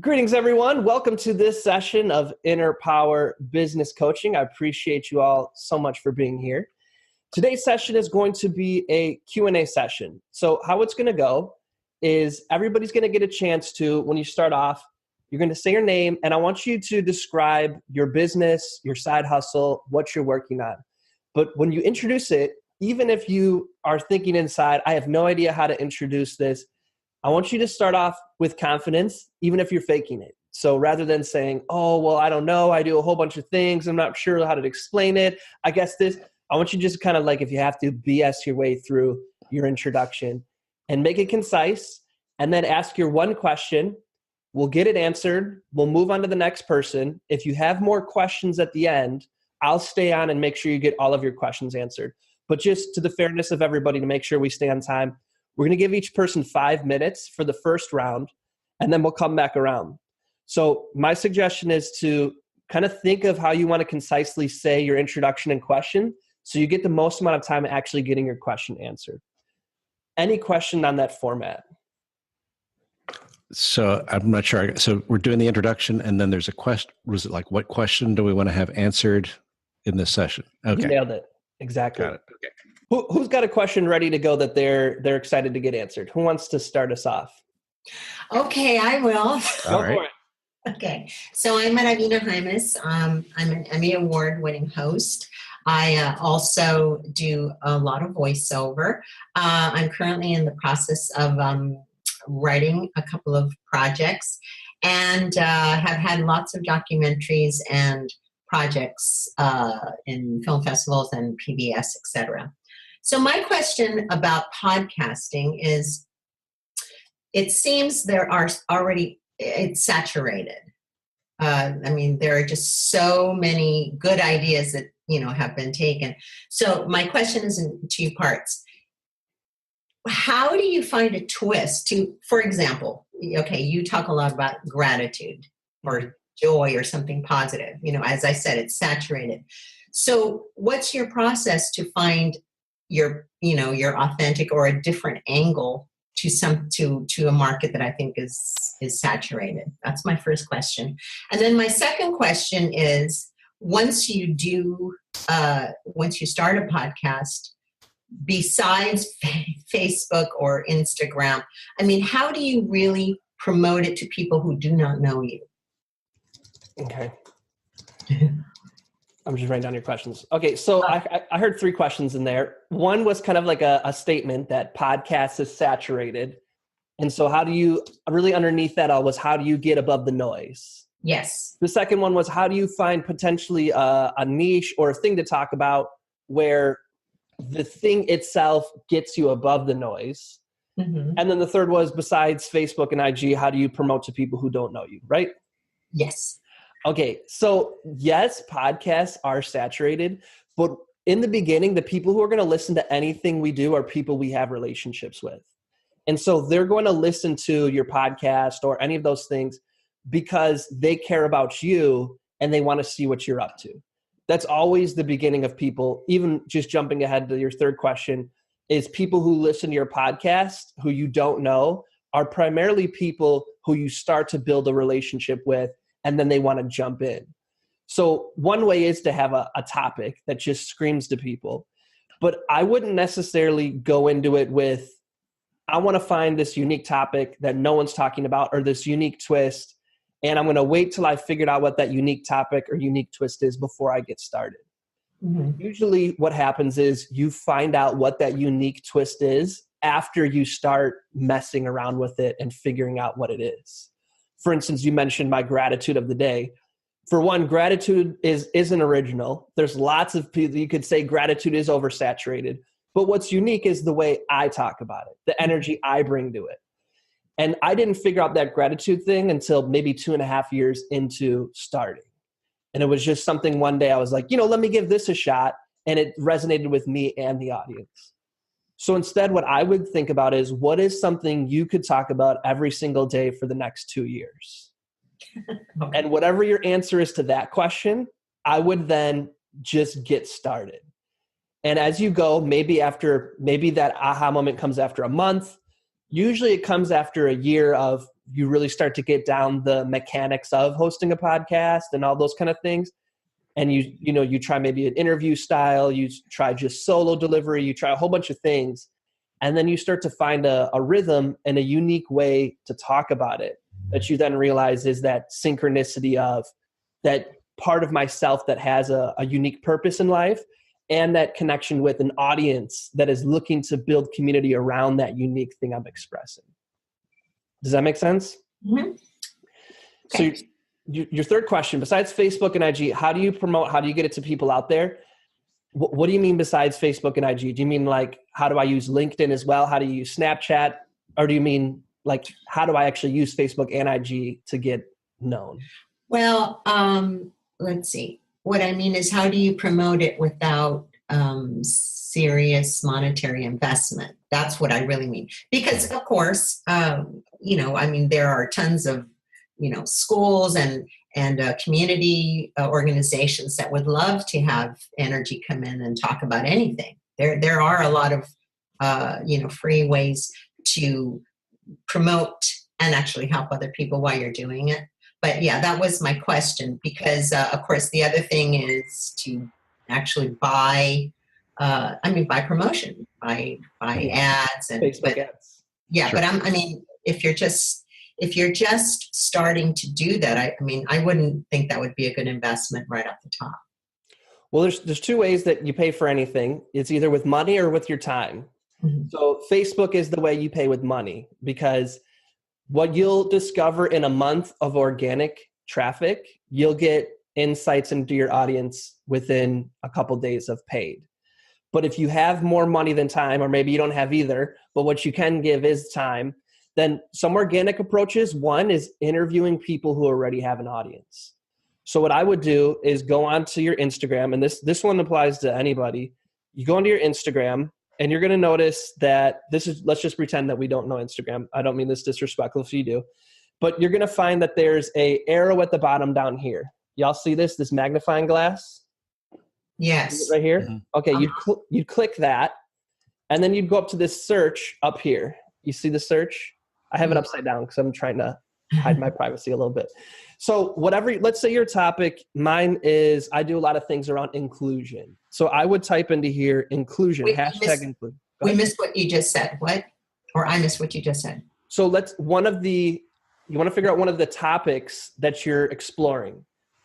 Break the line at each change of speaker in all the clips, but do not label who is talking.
Greetings, everyone. Welcome to this session of Inner Power Business Coaching. I appreciate you all so much for being here. Today's session is going to be a Q&A session. So how it's going to go is everybody's going to get a chance to, when you start off, you're going to say your name, and I want you to describe your business, your side hustle, what you're working on. But when you introduce it, even if you are thinking inside, I have no idea how to introduce this, I want you to start off with confidence, even if you're faking it. So rather than saying, oh, well, I don't know, I do a whole bunch of things, I'm not sure how to explain it, I guess this, I want you to just kind of like, if you have to, BS your way through your introduction and make it concise, and then ask your one question. We'll get it answered. We'll move on to the next person. If you have more questions at the end, I'll stay on and make sure you get all of your questions answered. But just to the fairness of everybody, to make sure we stay on time, we're going to give each person 5 minutes for the first round, and then we'll come back around. So my suggestion is to kind of think of how you want to concisely say your introduction and question so you get the most amount of time actually getting your question answered. Any question on that format?
So I'm not sure. So we're doing the introduction, and then there's a question. Was it like, what question do we want to have answered in this session? Okay.
You nailed it. Exactly.
Got it. Okay.
Who's got a question ready to go that they're excited to get answered? Who wants to start us off?
Okay, I will.
All right.
Okay, so I'm Maravina Jaimes. I'm an Emmy Award-winning host. I also do a lot of voiceover. I'm currently in the process of writing a couple of projects and have had lots of documentaries and projects in film festivals and PBS, etc. So my question about podcasting is, it seems there are already, it's saturated. I mean, there are just so many good ideas that, have been taken. So my question is in two parts. How do you find a twist to, for example, okay, you talk a lot about gratitude or joy or something positive. As I said, it's saturated. So what's your process to find your authentic or a different angle to a market that I think is saturated? That's my first question. And then my second question is, once you start a podcast, besides Facebook or Instagram, I mean, how do you really promote it to people who do not know you?
Okay. I'm just writing down your questions. Okay, so I heard 3 questions in there. One was kind of like a statement that podcast is saturated. And so how do you, really underneath that all was, how do you get above the noise?
Yes.
The second one was, how do you find potentially a niche or a thing to talk about where the thing itself gets you above the noise? Mm-hmm. And then the third was, besides Facebook and IG, how do you promote to people who don't know you, right?
Yes.
Okay, so yes, podcasts are saturated, but in the beginning, the people who are going to listen to anything we do are people we have relationships with. And so they're going to listen to your podcast or any of those things because they care about you and they want to see what you're up to. That's always the beginning of people. Even just jumping ahead to your third question, is people who listen to your podcast who you don't know are primarily people who you start to build a relationship with, and then they want to jump in. So one way is to have a topic that just screams to people. But I wouldn't necessarily go into it with, I want to find this unique topic that no one's talking about or this unique twist, and I'm going to wait till I figured out what that unique topic or unique twist is before I get started. Mm-hmm. Usually what happens is you find out what that unique twist is after you start messing around with it and figuring out what it is. For instance, you mentioned my gratitude of the day. For one, gratitude isn't original. There's lots of people, you could say gratitude is oversaturated. But what's unique is the way I talk about it, the energy I bring to it. And I didn't figure out that gratitude thing until maybe 2.5 years into starting. And it was just something one day I was like, let me give this a shot. And it resonated with me and the audience. So instead, what I would think about is, what is something you could talk about every single day for the next 2 years? Okay. And whatever your answer is to that question, I would then just get started. And as you go, maybe that aha moment comes after a month. Usually it comes after a year of you really start to get down the mechanics of hosting a podcast and all those kind of things. And you try maybe an interview style, you try just solo delivery, you try a whole bunch of things. And then you start to find a rhythm and a unique way to talk about it that you then realize is that synchronicity of that part of myself that has a unique purpose in life, and that connection with an audience that is looking to build community around that unique thing I'm expressing. Does that make sense?
Mm-hmm. Okay.
So your third question, besides Facebook and IG, how do you promote, how do you get it to people out there? What do you mean besides Facebook and IG? Do you mean like, how do I use LinkedIn as well? How do you use Snapchat? Or do you mean like, how do I actually use Facebook and IG to get known?
Well, let's see. What I mean is, how do you promote it without serious monetary investment? That's what I really mean. Because, of course, there are tons of, schools and community organizations that would love to have Energy come in and talk about anything. There are a lot of, free ways to promote and actually help other people while you're doing it. But yeah, that was my question, because of course the other thing is to actually buy promotion, buy ads and
Facebook ads.
Yeah,
sure.
But if you're just starting to do that, I wouldn't think that would be a good investment right off the top.
Well, there's two ways that you pay for anything. It's either with money or with your time.
Mm-hmm.
So Facebook is the way you pay with money, because what you'll discover in a month of organic traffic, you'll get insights into your audience within a couple days of paid. But if you have more money than time, or maybe you don't have either, but what you can give is time, then some organic approaches, one is interviewing people who already have an audience. So what I would do is go onto your Instagram, and this one applies to anybody. You go onto your Instagram, and you're going to notice that let's just pretend that we don't know Instagram. I don't mean this disrespectful if you do, but you're going to find that there's a arrow at the bottom down here. Y'all see this magnifying glass?
Yes.
Right here?
Mm-hmm.
Okay, you'd click that, and then you'd go up to this search up here. You see the search? I have it upside down because I'm trying to hide my privacy a little bit. So let's say your topic, mine is, I do a lot of things around inclusion. So I would type into here, inclusion, #inclusion.
We missed what you just said. What? Or I missed what you just said.
So you want to figure out one of the topics that you're exploring.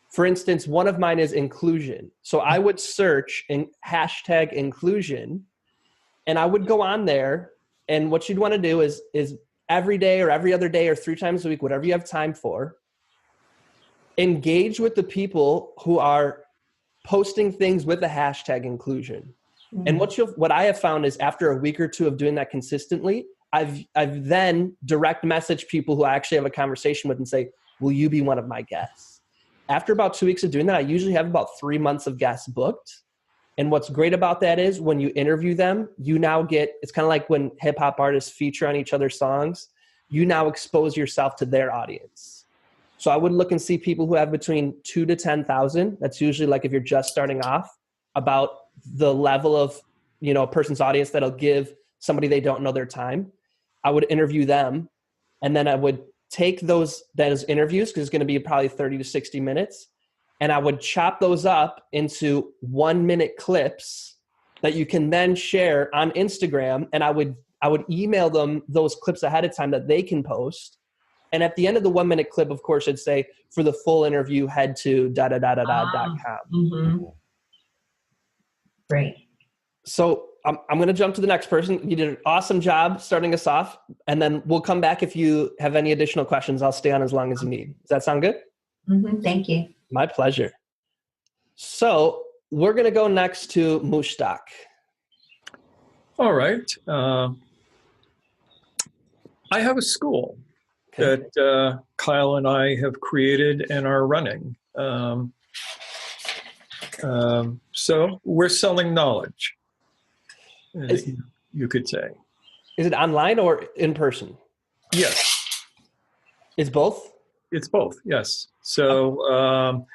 For instance, one of mine is inclusion. So I would search in #inclusion, and I would go on there, and what you'd want to do is every day or every other day or 3 times a week, whatever you have time for, engage with the people who are posting things with the #inclusion. Mm-hmm. And what I have found is, after a week or two of doing that consistently, I've then direct message people who I actually have a conversation with and say, will you be one of my guests? After about 2 weeks of doing that, I usually have about 3 months of guests booked. And what's great about that is when you interview them, you now it's kind of like when hip hop artists feature on each other's songs, you now expose yourself to their audience. So I would look and see people who have between 2 to 10,000. That's usually, like, if you're just starting off, about the level of, a person's audience that'll give somebody they don't know their time. I would interview them, and then I would take those interviews, because it's going to be probably 30 to 60 minutes. And I would chop those up into 1-minute clips that you can then share on Instagram. And I would email them those clips ahead of time that they can post. And at the end of the 1-minute clip, of course, it'd say, for the full interview, head to .com.
Mm-hmm. Great.
So I'm going to jump to the next person. You did an awesome job starting us off. And then we'll come back if you have any additional questions. I'll stay on as long as you need. Does that sound good?
Mm-hmm. Thank you.
My pleasure. So we're going to go next to Mushtaq.
All right. I have a school that Kyle and I have created and are running. So we're selling knowledge, you could say.
Is it online or in person?
Yes.
It's both?
It's both, yes. So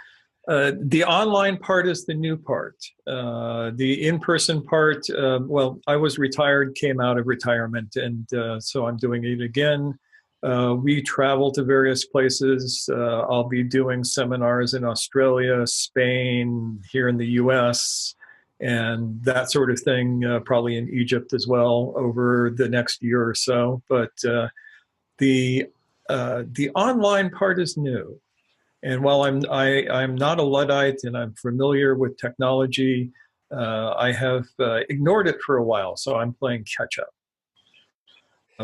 the online part is the new part. The in-person part, I was retired, came out of retirement, and so I'm doing it again. We travel to various places. I'll be doing seminars in Australia, Spain, here in the US, and that sort of thing, probably in Egypt as well over the next year or so. But the online part is new. And while I'm not a Luddite and I'm familiar with technology, I have ignored it for a while, so I'm playing catch up.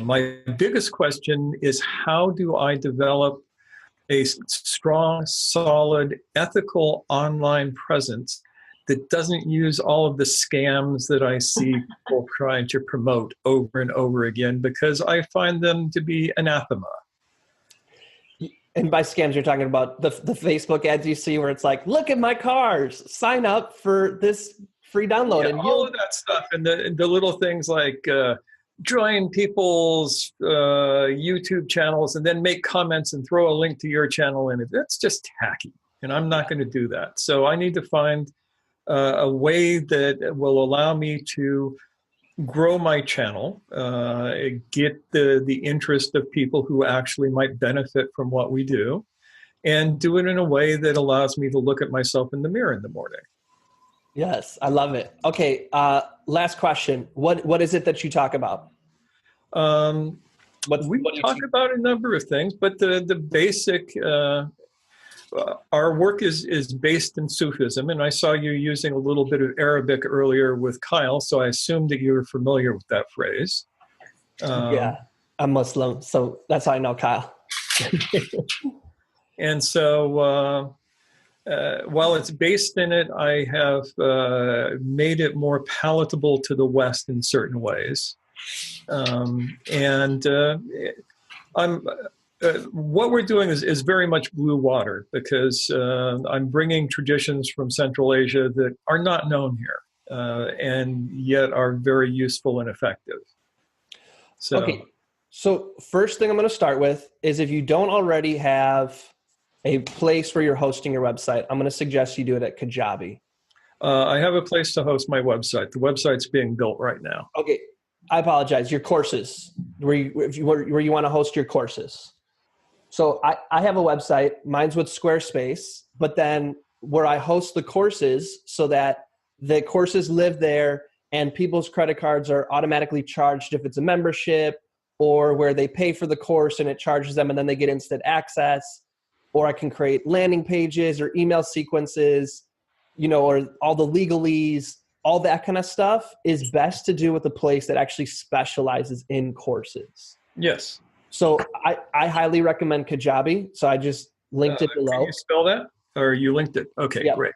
My biggest question is, how do I develop a strong, solid, ethical online presence that doesn't use all of the scams that I see people trying to promote over and over again, because I find them to be anathema.
And by scams, you're talking about the Facebook ads you see where it's like, look at my cars, sign up for this free download.
Yeah,
and
all of that stuff. And the little things like join people's YouTube channels and then make comments and throw a link to your channel in it. That's just tacky. And I'm not going to do that. So I need to find a way that will allow me to grow my channel, get the interest of people who actually might benefit from what we do, and do it in a way that allows me to look at myself in the mirror in the morning.
Yes, I love it. Okay, last question. What is it that you talk about?
We talk about a number of things, but the basic, our work is based in Sufism, and I saw you using a little bit of Arabic earlier with Kyle, so I assumed that you were familiar with that phrase.
Yeah, I'm Muslim, so that's how I know Kyle.
And so while it's based in it, I have made it more palatable to the West in certain ways. What we're doing is very much blue water, because I'm bringing traditions from Central Asia that are not known here, and yet are very useful and effective. So,
okay. So first thing I'm going to start with is, if you don't already have a place where you're hosting your website, I'm going to suggest you do it at Kajabi.
I have a place to host my website. The website's being built right now.
Okay. I apologize. Your courses, where you want to host your courses. So I have a website. Mine's with Squarespace, but then where I host the courses so that the courses live there and people's credit cards are automatically charged if it's a membership, or where they pay for the course and it charges them and then they get instant access. Or I can create landing pages or email sequences, or all the legalese, all that kind of stuff is best to do with a place that actually specializes in courses.
Yes.
So I highly recommend Kajabi. So I just linked it below.
Can you spell that? Or you linked it? Okay, yeah. Great.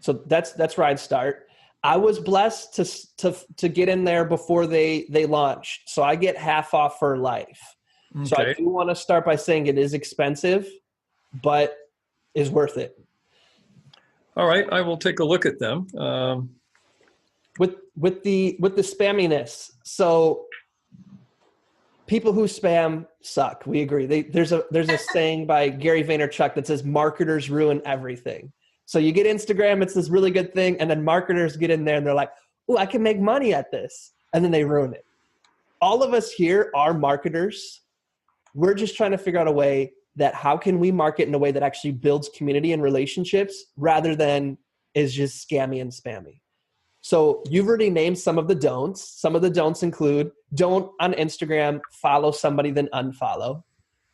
So that's where I'd start. I was blessed to get in there before they launched. So I get half off for life. Okay. So I do want to start by saying it is expensive, but is worth it.
All right, I will take a look at them.
With the spamminess. So people who spam suck. We agree. There's a saying by Gary Vaynerchuk that says marketers ruin everything. So you get Instagram, it's this really good thing, and then marketers get in there and they're like, "Oh, I can make money at this," and then they ruin it. All of us here are marketers. We're just trying to figure out a way that how can we market in a way that actually builds community and relationships rather than is just scammy and spammy. So you've already named some of the don'ts. Some of the don'ts include, don't on Instagram follow somebody then unfollow.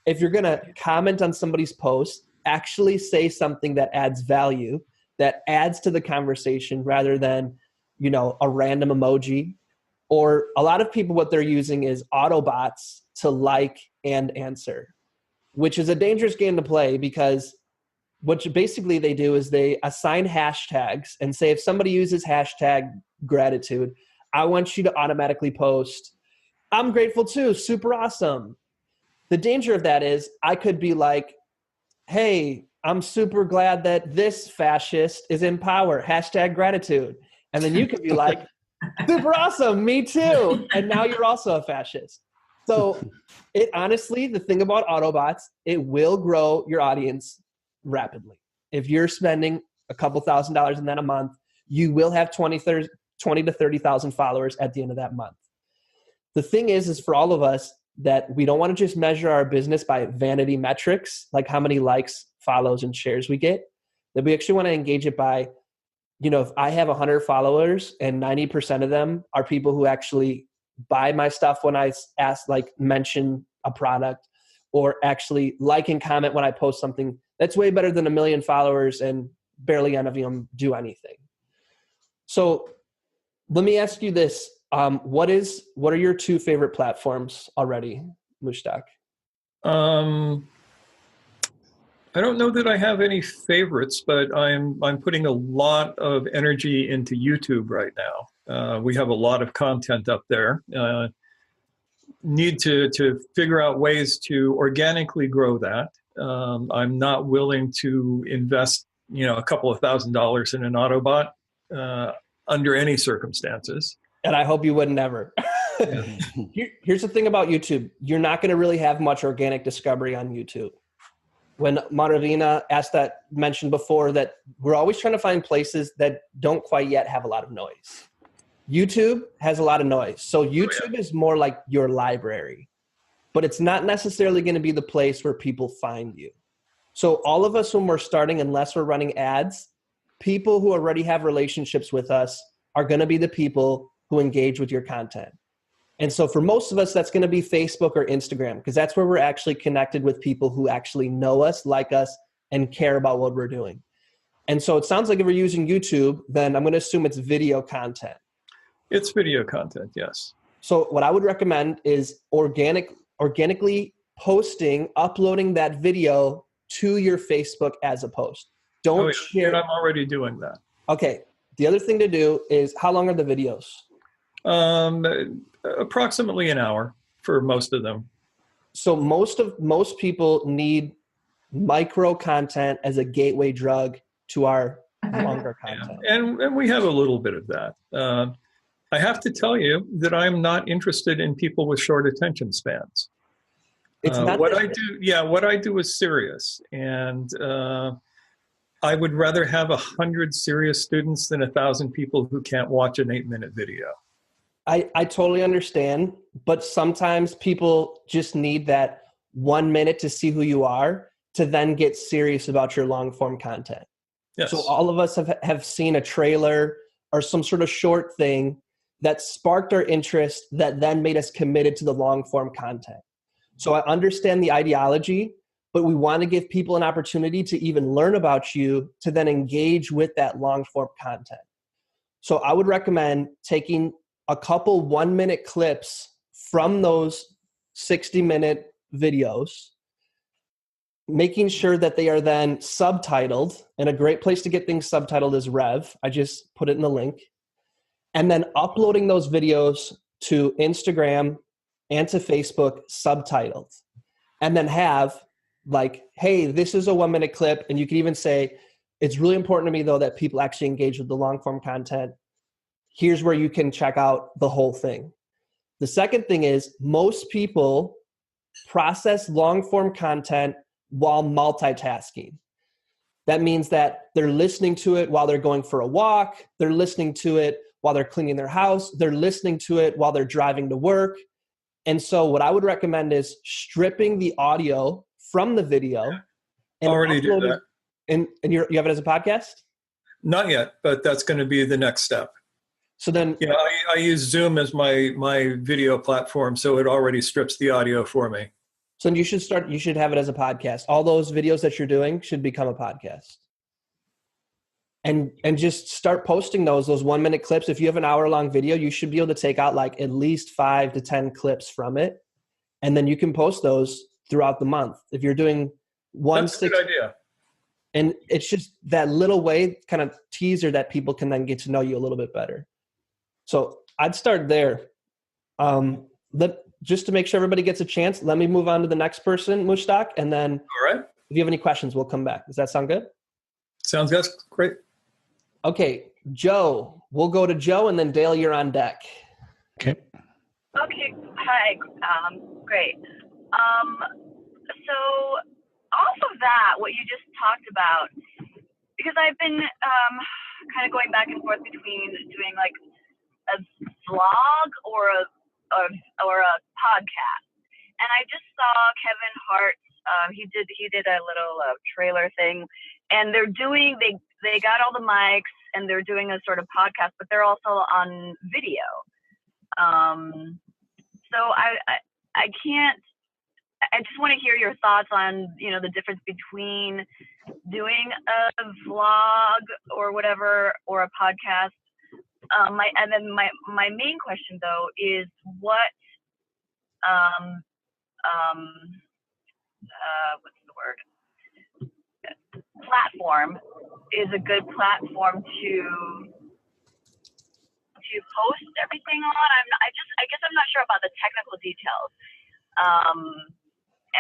If you're going to comment on somebody's post, actually say something that adds value, that adds to the conversation rather than, a random emoji. Or a lot of people, what they're using is Autobots to like and answer, which is a dangerous game to play, because what basically they do is they assign hashtags and say, if somebody uses hashtag gratitude, I want you to automatically post, I'm grateful too, super awesome. The danger of that is I could be like, hey, I'm super glad that this fascist is in power, hashtag gratitude. And then you could be like, super awesome, me too. And now you're also a fascist. So it honestly, the thing about Autobots, it will grow your audience rapidly. If you're spending a couple $1,000s in that a month, you will have 20 to 30,000 followers at the end of that month. The thing is for all of us, that we don't want to just measure our business by vanity metrics, like how many likes, follows, and shares we get, that we actually want to engage it by, if I have 100 followers and 90% of them are people who actually buy my stuff when I mention a product, or actually like and comment when I post something, that's way better than 1 million followers and barely any of them do anything. So let me ask you this. What are your 2 favorite platforms already, Mushtaq?
I don't know that I have any favorites, but I'm putting a lot of energy into YouTube right now. We have a lot of content up there. Need to figure out ways to organically grow that. I'm not willing to invest, a couple of $1,000s in an Autobot under any circumstances.
And I hope you would never. Here's the thing about YouTube. You're not going to really have much organic discovery on YouTube. When Maravina mentioned before that we're always trying to find places that don't quite yet have a lot of noise. YouTube has a lot of noise. So YouTube is more like your library, but it's not necessarily going to be the place where people find you. So all of us, when we're starting, unless we're running ads, people who already have relationships with us are going to be the people who engage with your content. And so for most of us, that's going to be Facebook or Instagram, because that's where we're actually connected with people who actually know us, like us, and care about what we're doing. And so it sounds like if we're using YouTube, then I'm going to assume it's video content.
It's video content, yes.
So what I would recommend is organically uploading that video to your Facebook as a post. Don't share.
And I'm already doing that.
Okay. The other thing to do is, how long are the videos?
Approximately an hour for most of them.
So most people need micro content as a gateway drug to our longer content.
Yeah. And we have a little bit of that. I have to tell you that I'm not interested in people with short attention spans.
It's not
what I do is serious, and I would rather have 100 serious students than 1,000 people who can't watch an 8-minute video.
I totally understand, but sometimes people just need that 1 minute to see who you are to then get serious about your long form content.
Yes.
So all of us have seen a trailer or some sort of short thing that sparked our interest that then made us committed to the long form content. So I understand the ideology, but we want to give people an opportunity to even learn about you to then engage with that long form content. So I would recommend taking a couple 1-minute clips from those 60-minute videos, making sure that they are then subtitled, and a great place to get things subtitled is Rev. I just put it in the link. And then uploading those videos to Instagram and to Facebook subtitled. And then have hey, this is a 1-minute clip. And you can even say, it's really important to me though that people actually engage with the long form content. Here's where you can check out the whole thing. The second thing is, most people process long form content while multitasking. That means that they're listening to it while they're going for a walk. They're listening to it while they're cleaning their house. They're listening to it while they're driving to work. And so what I would recommend is stripping the audio from the video. And
already do that.
And you have it as a podcast?
Not yet, but that's going to be the next step.
So then,
I use Zoom as my video platform, so it already strips the audio for me.
So you should have it as a podcast. All those videos that you're doing should become a podcast. And just start posting those 1-minute clips. If you have an hour-long video, you should be able to take out at least 5 to 10 clips from it. And then you can post those throughout the month. If you're doing
That's a good idea.
And it's just that little way, kind of teaser that people can then get to know you a little bit better. So I'd start there. Just to make sure everybody gets a chance, let me move on to the next person, Mushtaq, and then
all right.
If you have any questions, we'll come back. Does that sound good?
Sounds good. Great.
Okay, Joe. We'll go to Joe, and then Dale, you're on deck.
Okay.
Okay. Hi. Great. So off of that, what you just talked about, because I've been kind of going back and forth between doing a vlog or a podcast, saw Kevin Hart. He did a little trailer thing, and they got all the mics and they're doing a sort of podcast, but they're also on video. So I can't. I just want to hear your thoughts on, the difference between doing a vlog or whatever, or a podcast. My main question though is what what's the word? Platform is a good platform to post everything on. I guess I'm not sure about the technical details.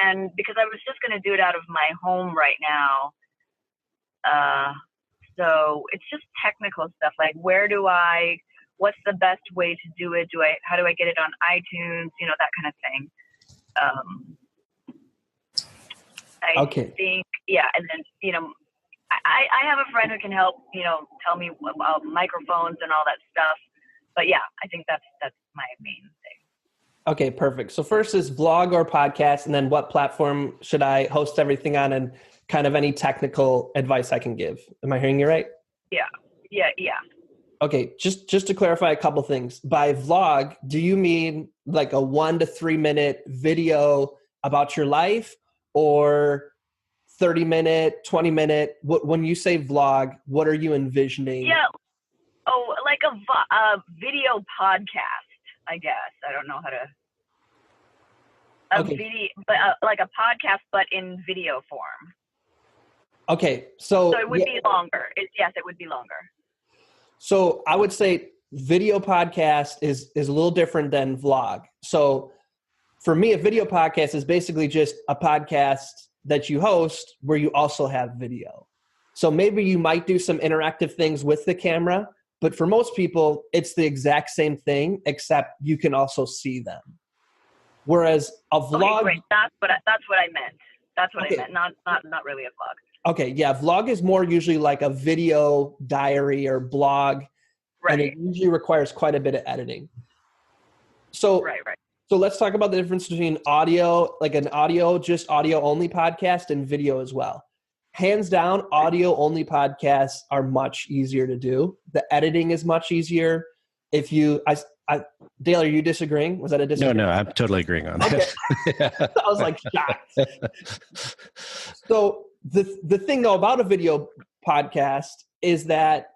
And because I was just going to do it out of my home right now. So it's just technical stuff. Like, what's the best way to do it? How do I get it on iTunes? That kind of thing. I think, yeah. And then, I have a friend who can help, tell me about microphones and all that stuff. But yeah, I think that's my main thing.
Okay, perfect. So first is vlog or podcast, and then what platform should I host everything on, and kind of any technical advice I can give. Am I hearing you right?
Yeah.
Okay, just to clarify a couple things. By vlog, do you mean like a 1 to 3 minute video about your life, or 30 minute, 20 minute? When you say vlog, what are you envisioning?
Yeah. Oh, like a video podcast, I guess. I don't know how to. Video, but like a podcast, but in video form.
Okay, so
it would be longer. Yes, it would be longer.
So I would say video podcast is a little different than vlog. So for me, a video podcast is basically just a podcast that you host where you also have video. So maybe you might do some interactive things with the camera, but for most people, it's the exact same thing, except you can also see them. Whereas a vlog...
Okay, great. That's what I meant. That's what I meant. Not really a vlog.
Okay, yeah. Vlog is more usually like a video diary or blog.
Right.
And it usually requires quite a bit of editing. So,
right.
So let's talk about the difference between audio, like just audio only podcast, and video as well. Hands down, audio only podcasts are much easier to do. The editing is much easier. Dale, are you disagreeing? Was that a disagreement?
No, I'm totally agreeing on
that.
Yeah.
I was like shocked. So the thing though about a video podcast is that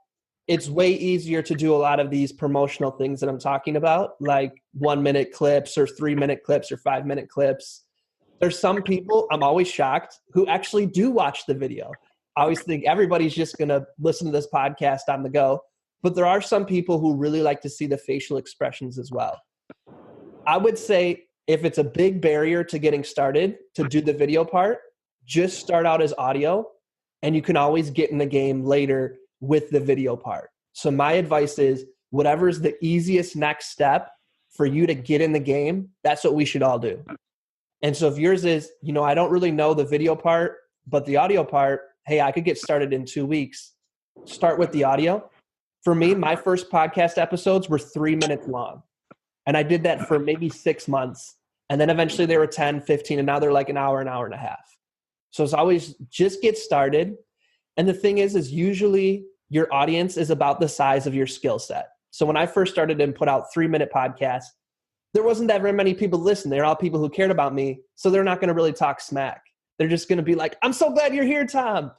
it's way easier to do a lot of these promotional things that I'm talking about, like 1 minute clips or 3 minute clips or 5 minute clips. There's some people, I'm always shocked, who actually do watch the video. I always think everybody's just going to listen to this podcast on the go. But there are some people who really like to see the facial expressions as well. I would say if it's a big barrier to getting started to do the video part, just start out as audio, and you can always get in the game later with the video part. So my advice is whatever is the easiest next step for you to get in the game, that's what we should all do. And so if yours is, I don't really know the video part, but the audio part, hey, I could get started in 2 weeks. Start with the audio. For me, my first podcast episodes were 3 minutes long. And I did that for maybe 6 months. And then eventually they were 10, 15, and now they're like an hour and a half. So it's always just get started. And the thing is usually your audience is about the size of your skill set. So when I first started and put out 3 minute podcasts, there wasn't that very many people listening. They're all people who cared about me. So they're not going to really talk smack. They're just going to be like, I'm so glad you're here, Tom.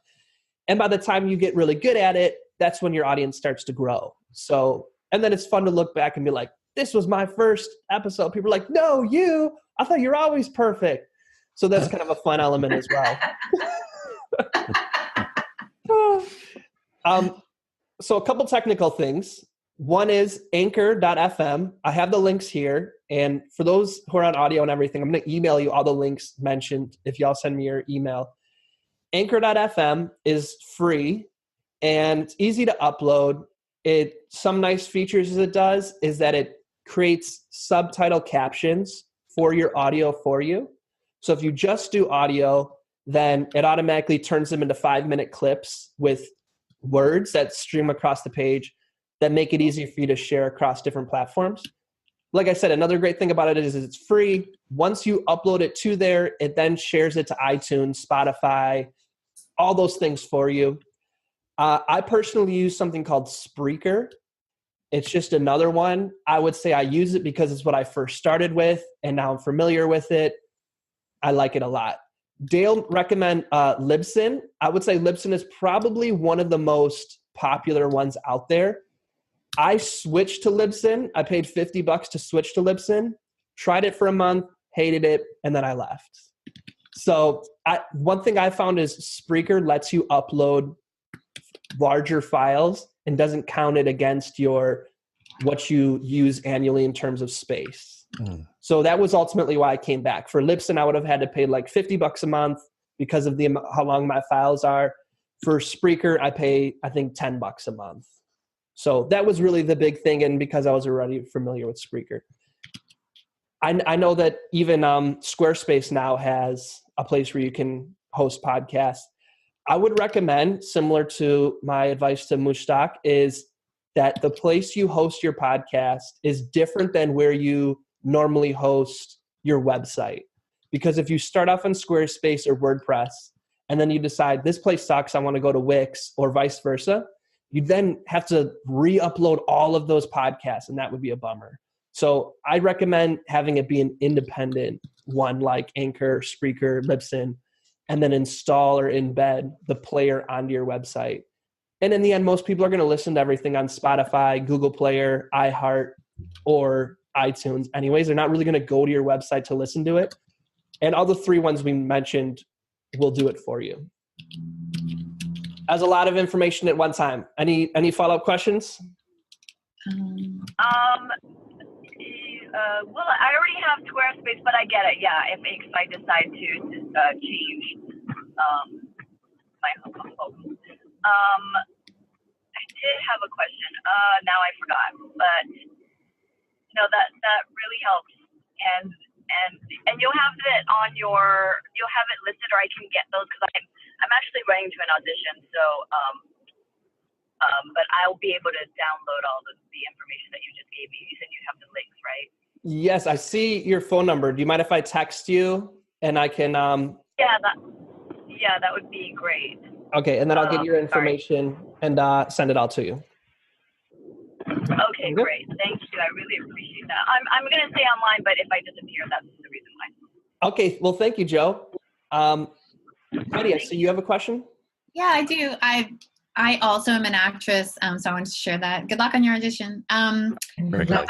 And by the time you get really good at it, that's when your audience starts to grow. So, and then it's fun to look back and be like, this was my first episode. People are like, no, I thought you're always perfect. So that's kind of a fun element as well. So a couple technical things. One is anchor.fm. I have the links here. And for those who are on audio and everything, I'm going to email you all the links mentioned if y'all send me your email. Anchor.fm is free and it's easy to upload. Some nice features it does is that it creates subtitle captions for your audio for you. So if you just do audio, then it automatically turns them into 5 minute clips with words that stream across the page that make it easier for you to share across different platforms. like I said, another great thing about it is it's free. Once you upload it to there, it then shares it to iTunes, Spotify, all those things for you. I personally use something called Spreaker. It's just another one. I would say I use it because it's what I first started with, and now I'm familiar with it. I like it a lot. Dale recommend Libsyn. I would say Libsyn is probably one of the most popular ones out there. I switched to Libsyn. I paid $50 to switch to Libsyn, tried it for a month, hated it, and then I left. So one thing I found is Spreaker lets you upload larger files and doesn't count it against what you use annually in terms of space. So that was ultimately why I came back. For Libsyn, I would have had to pay like $50 a month because of how long my files are. For Spreaker, I pay, I think, $10 a month. So that was really the big thing, and because I was already familiar with Spreaker. I know that even Squarespace now has a place where you can host podcasts. I would recommend, similar to my advice to Mushtaq, is that the place you host your podcast is different than where you normally host your website. Because if you start off on Squarespace or WordPress, and then you decide this place sucks, I want to go to Wix, or vice versa, you then have to re-upload all of those podcasts, and that would be a bummer. So I recommend having it be an independent one like Anchor, Spreaker, Libsyn, and then install or embed the player onto your website. And in the end, most people are going to listen to everything on Spotify, Google Player, iHeart, or iTunes anyways. They're not really going to go to your website to listen to it. And all the three ones we mentioned will do it for you. That's a lot of information at one time. Any follow-up questions?
Well, I already have Squarespace, but I get it. Yeah, if I decide to change my home. I did have a question. Now I forgot, but that really helps. And you'll have it on you'll have it listed, or I can get those because I'm actually running to an audition. So, but I'll be able to download all the information that you just gave me. You said you have the links, right?
Yes, I see your phone number. Do you mind if I text you and I can?
Yeah, that would be great.
Okay, and then I'll get your information and send it out to you.
Okay, great. Thank you. I really appreciate that. I'm going to stay online, but if I disappear, that's the reason why.
Okay, well, thank you, Joe. Heidi, I see you have a question?
Yeah, I do. I also am an actress, so I wanted to share that. Good luck on your audition.
Very good.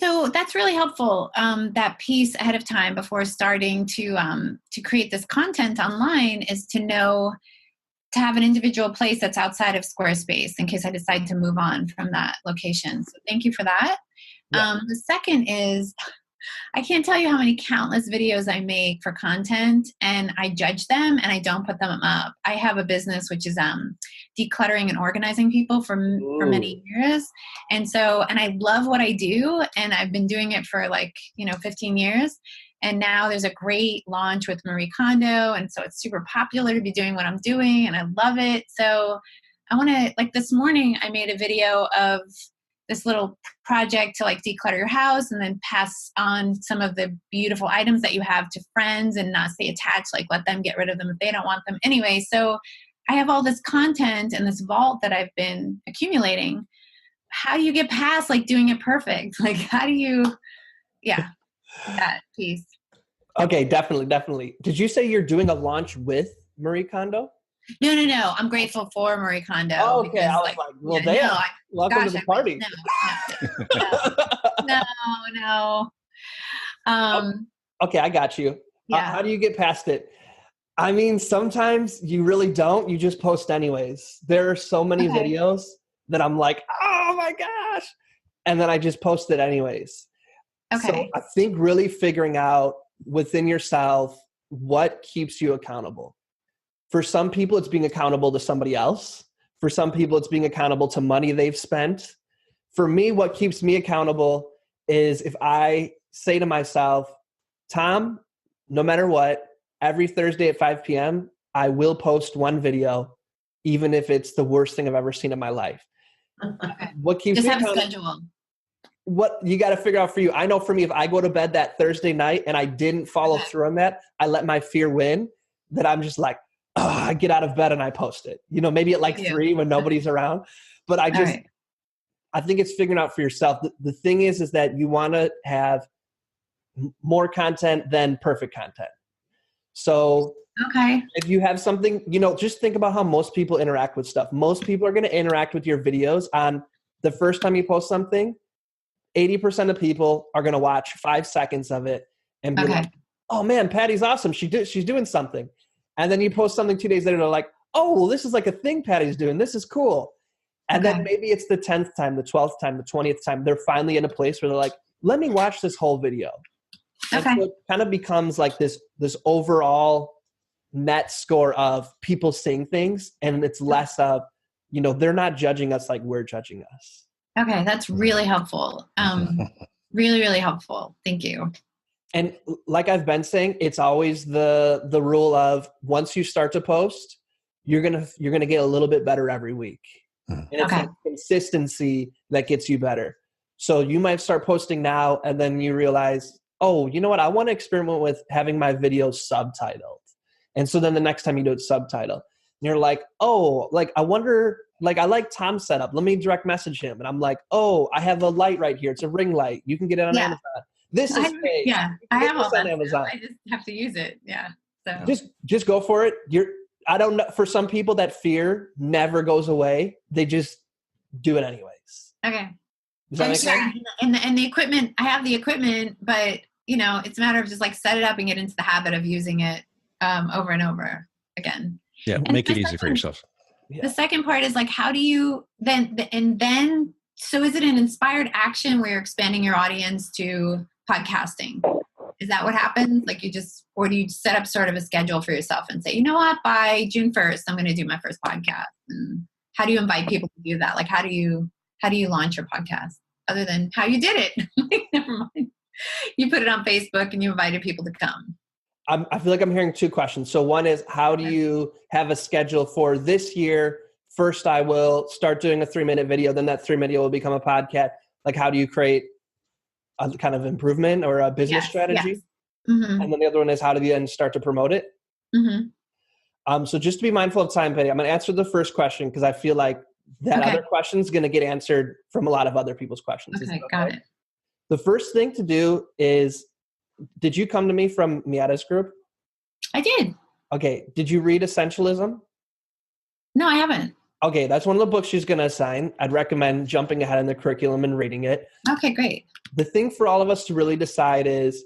So that's really helpful, that piece ahead of time before starting to create this content online is to have an individual place that's outside of Squarespace in case I decide to move on from that location. So thank you for that. Yeah. The second is, I can't tell you how many countless videos I make for content, and I judge them and I don't put them up. I have a business which is decluttering and organizing people for many years. And I love what I do, and I've been doing it for 15 years. And now there's a great launch with Marie Kondo, and so it's super popular to be doing what I'm doing, and I love it. So I want to, this morning I made a video of this little project to declutter your house and then pass on some of the beautiful items that you have to friends and not stay attached, let them get rid of them if they don't want them. Anyway, so I have all this content and this vault that I've been accumulating. How do you get past doing it perfect? How do you, that piece.
Okay, definitely. Did you say you're doing a launch with Marie Kondo?
No. I'm grateful for Marie Kondo.
Oh, okay, I was well, damn. Welcome to the party.
No.
Okay, I got you.
Yeah.
How do you get past it? I mean, sometimes you really don't. You just post anyways. There are so many videos that I'm like, oh my gosh. And then I just post it anyways.
Okay.
So I think really figuring out within yourself what keeps you accountable. For some people, it's being accountable to somebody else. For some people, it's being accountable to money they've spent. For me, what keeps me accountable is if I say to myself, Tom, no matter what, every Thursday at 5 p.m., I will post one video, even if it's the worst thing I've ever seen in my life.
Okay.
What keeps
Just
me
have a
accountable?
schedule.
what you got to figure out for you. I know for me, if I go to bed that Thursday night and I didn't follow through on that, I let my fear win, that I'm just like, oh, I get out of bed and I post it, you know, maybe at like 3 when nobody's around, but I think it's figuring out for yourself. The thing is that you want to have more content than perfect content. So if you have something, you know, just think about how most people interact with stuff. Most people are going to interact with your videos on the first time you post something. 80% of people are going to watch 5 seconds of it and be like, oh man, Patty's awesome. She's doing something. And then you post something 2 days later, they're like, oh, well, this is like a thing Patty's doing. This is cool. And then maybe it's the 10th time, the 12th time, the 20th time. They're finally in a place where they're like, let me watch this whole video. And so it kind of becomes like this overall net score of people seeing things. And it's less of, you know, they're not judging us like we're judging us.
Okay, that's really helpful. Really, really helpful. Thank you.
And like I've been saying, it's always the rule of once you start to post, you're gonna get a little bit better every week. And it's like consistency that gets you better. So you might start posting now and then you realize, oh, you know what? I want to experiment with having my videos subtitled. And so then the next time you do it subtitle, and you're like, oh, like I wonder, like I like Tom's setup. Let me direct message him. And I'm like, oh, I have a light right here. It's a ring light. You can get it on Amazon. This is paid.
Yeah, I have all that
on Amazon.
I just have to use it. Yeah. So
just go for it. I don't know. For some people, that fear never goes away. They just do it anyways.
Okay.
Does that make sense?
And the equipment, I have the equipment, but you know, it's a matter of just like set it up and get into the habit of using it over and over again.
Yeah,
and
make it easy for yourself.
The second part is like, how do you then, so is it an inspired action where you're expanding your audience to podcasting? Is that what happens? Like or do you set up sort of a schedule for yourself and say, you know what, by June 1st, I'm going to do my first podcast? And how do you invite people to do that? Like, how do you launch your podcast other than how you did it? Never mind. You put it on Facebook and you invited people to come.
I feel like I'm hearing two questions. So one is, how do you have a schedule for this year? First, I will start doing a 3-minute video. Then that 3-minute video will become a podcast. Like, how do you create a kind of improvement or a business strategy?
Yes. Mm-hmm.
And then the other one is, how do you then start to promote it?
Mm-hmm.
So just to be mindful of time, Patty, I'm going to answer the first question because I feel like that other question is going to get answered from a lot of other people's questions.
Okay, got it.
The first thing to do is, did you come to me from Miata's group?
I did.
Okay. Did you read Essentialism?
No, I haven't.
Okay. That's one of the books she's going to assign. I'd recommend jumping ahead in the curriculum and reading it.
Okay, great.
The thing for all of us to really decide is,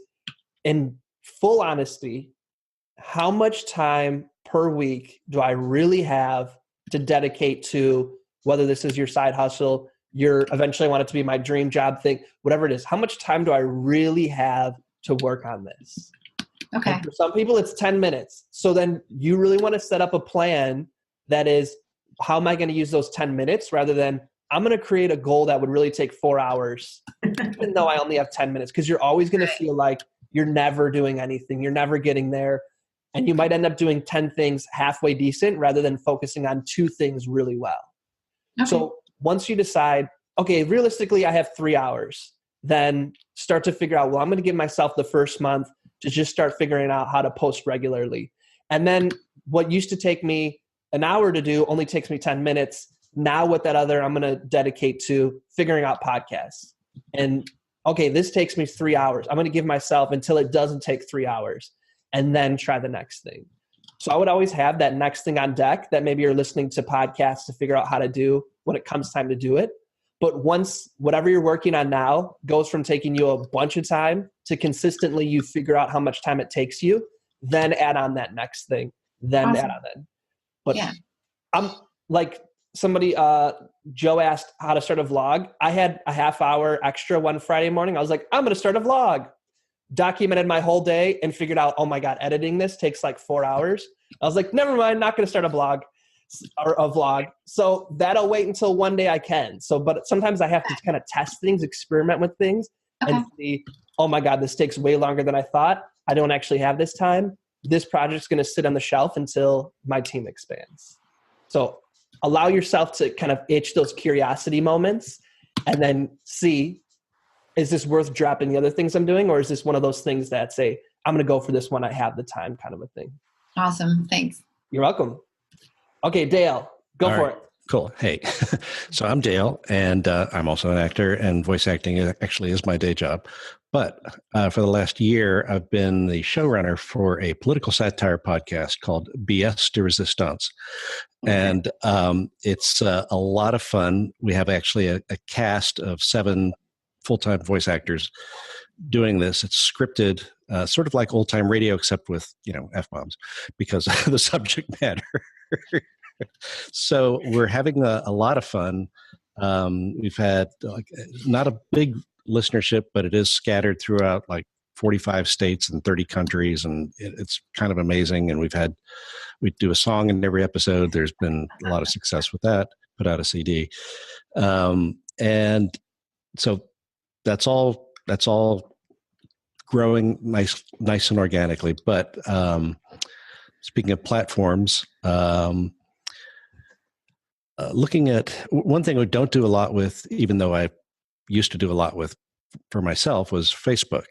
in full honesty, how much time per week do I really have to dedicate to, whether this is your side hustle, eventually want it to be my dream job thing, whatever it is, how much time do I really have to work on this?
Okay.
And for some people, it's 10 minutes. So then you really want to set up a plan that is, how am I going to use those 10 minutes rather than I'm going to create a goal that would really take 4 hours, even though I only have 10 minutes, because you're always going to feel like you're never doing anything. You're never getting there. And you might end up doing 10 things halfway decent rather than focusing on 2 things really well. Okay. So once you decide, okay, realistically, I have 3 hours, then start to figure out, well, I'm going to give myself the first month to just start figuring out how to post regularly. And then what used to take me an hour to do only takes me 10 minutes. Now with that other, I'm going to dedicate to figuring out podcasts. And okay, this takes me 3 hours. I'm going to give myself until it doesn't take 3 hours and then try the next thing. So I would always have that next thing on deck that maybe you're listening to podcasts to figure out how to do when it comes time to do it. But once whatever you're working on now goes from taking you a bunch of time to consistently you figure out how much time it takes you, then add on that next thing, then add on that. But I'm like somebody, Joe asked how to start a vlog. I had a half hour extra one Friday morning. I was like, I'm going to start a vlog. Documented my whole day and figured out, oh my God, editing this takes like 4 hours. I was like, never mind, not going to start a blog or a vlog. So that'll wait until one day I can. So, but sometimes I have to kind of test things, experiment with things and see, oh my God, this takes way longer than I thought. I don't actually have this time. This project's going to sit on the shelf until my team expands. So allow yourself to kind of itch those curiosity moments and then see, is this worth dropping the other things I'm doing? Or is this one of those things that say, I'm going to go for this when I have the time kind of a thing?
Awesome. Thanks.
You're welcome. Okay, Dale, go for it.
Cool. Hey, so I'm Dale, and I'm also an actor, and voice acting actually is my day job. But for the last year, I've been the showrunner for a political satire podcast called BST Resistance. And it's a lot of fun. We have actually a cast of 7 full-time voice actors doing this. It's scripted, sort of like old-time radio, except with, F-bombs because of the subject matter. So we're having a lot of fun. We've had not a big listenership, but it is scattered throughout 45 states and 30 countries, and it's kind of amazing. And we do a song in every episode. There's been a lot of success with that. Put out a CD, and so that's all growing nice and organically. But speaking of platforms. Looking at one thing we don't do a lot with, even though I used to do a lot with for myself, was Facebook.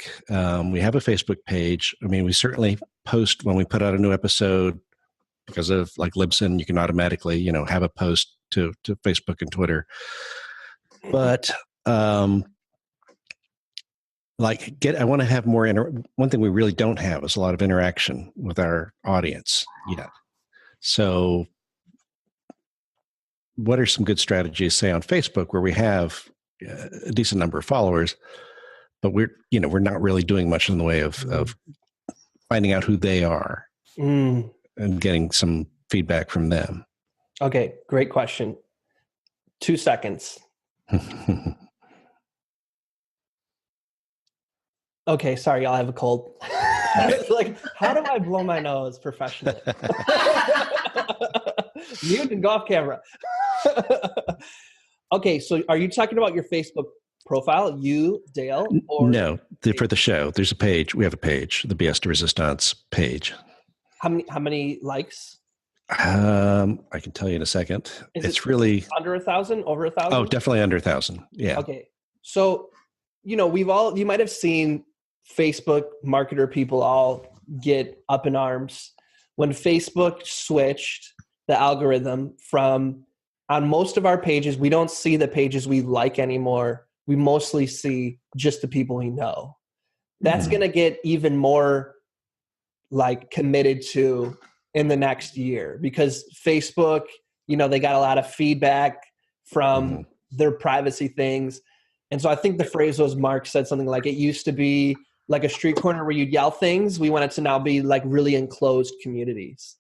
We have a Facebook page. I mean, we certainly post when we put out a new episode because of Libsyn. You can automatically, have a post to Facebook and Twitter. But I want to have more. One thing we really don't have is a lot of interaction with our audience yet. So what are some good strategies, say on Facebook, where we have a decent number of followers, but we're not really doing much in the way of finding out who they are and getting some feedback from them?
Okay, great question. 2 seconds. Okay, sorry, y'all, have a cold. It's how do I blow my nose professionally? Mute and go off camera. Okay, so are you talking about your Facebook profile, you, Dale? Or
no, for the show, there's a page. We have a page, the BST Resistance page.
How many likes?
I can tell you in a second. It's really
under 1,000, over 1,000?
Oh, definitely under 1,000. Yeah.
Okay. So, you might have seen Facebook marketer people all get up in arms when Facebook switched the algorithm from, on most of our pages, we don't see the pages we like anymore. We mostly see just the people we know. That's going to get even more committed to in the next year because Facebook, they got a lot of feedback from their privacy things. And so I think the phrase was, Mark said something like, it used to be like a street corner where you'd yell things. We want it to now be really enclosed communities.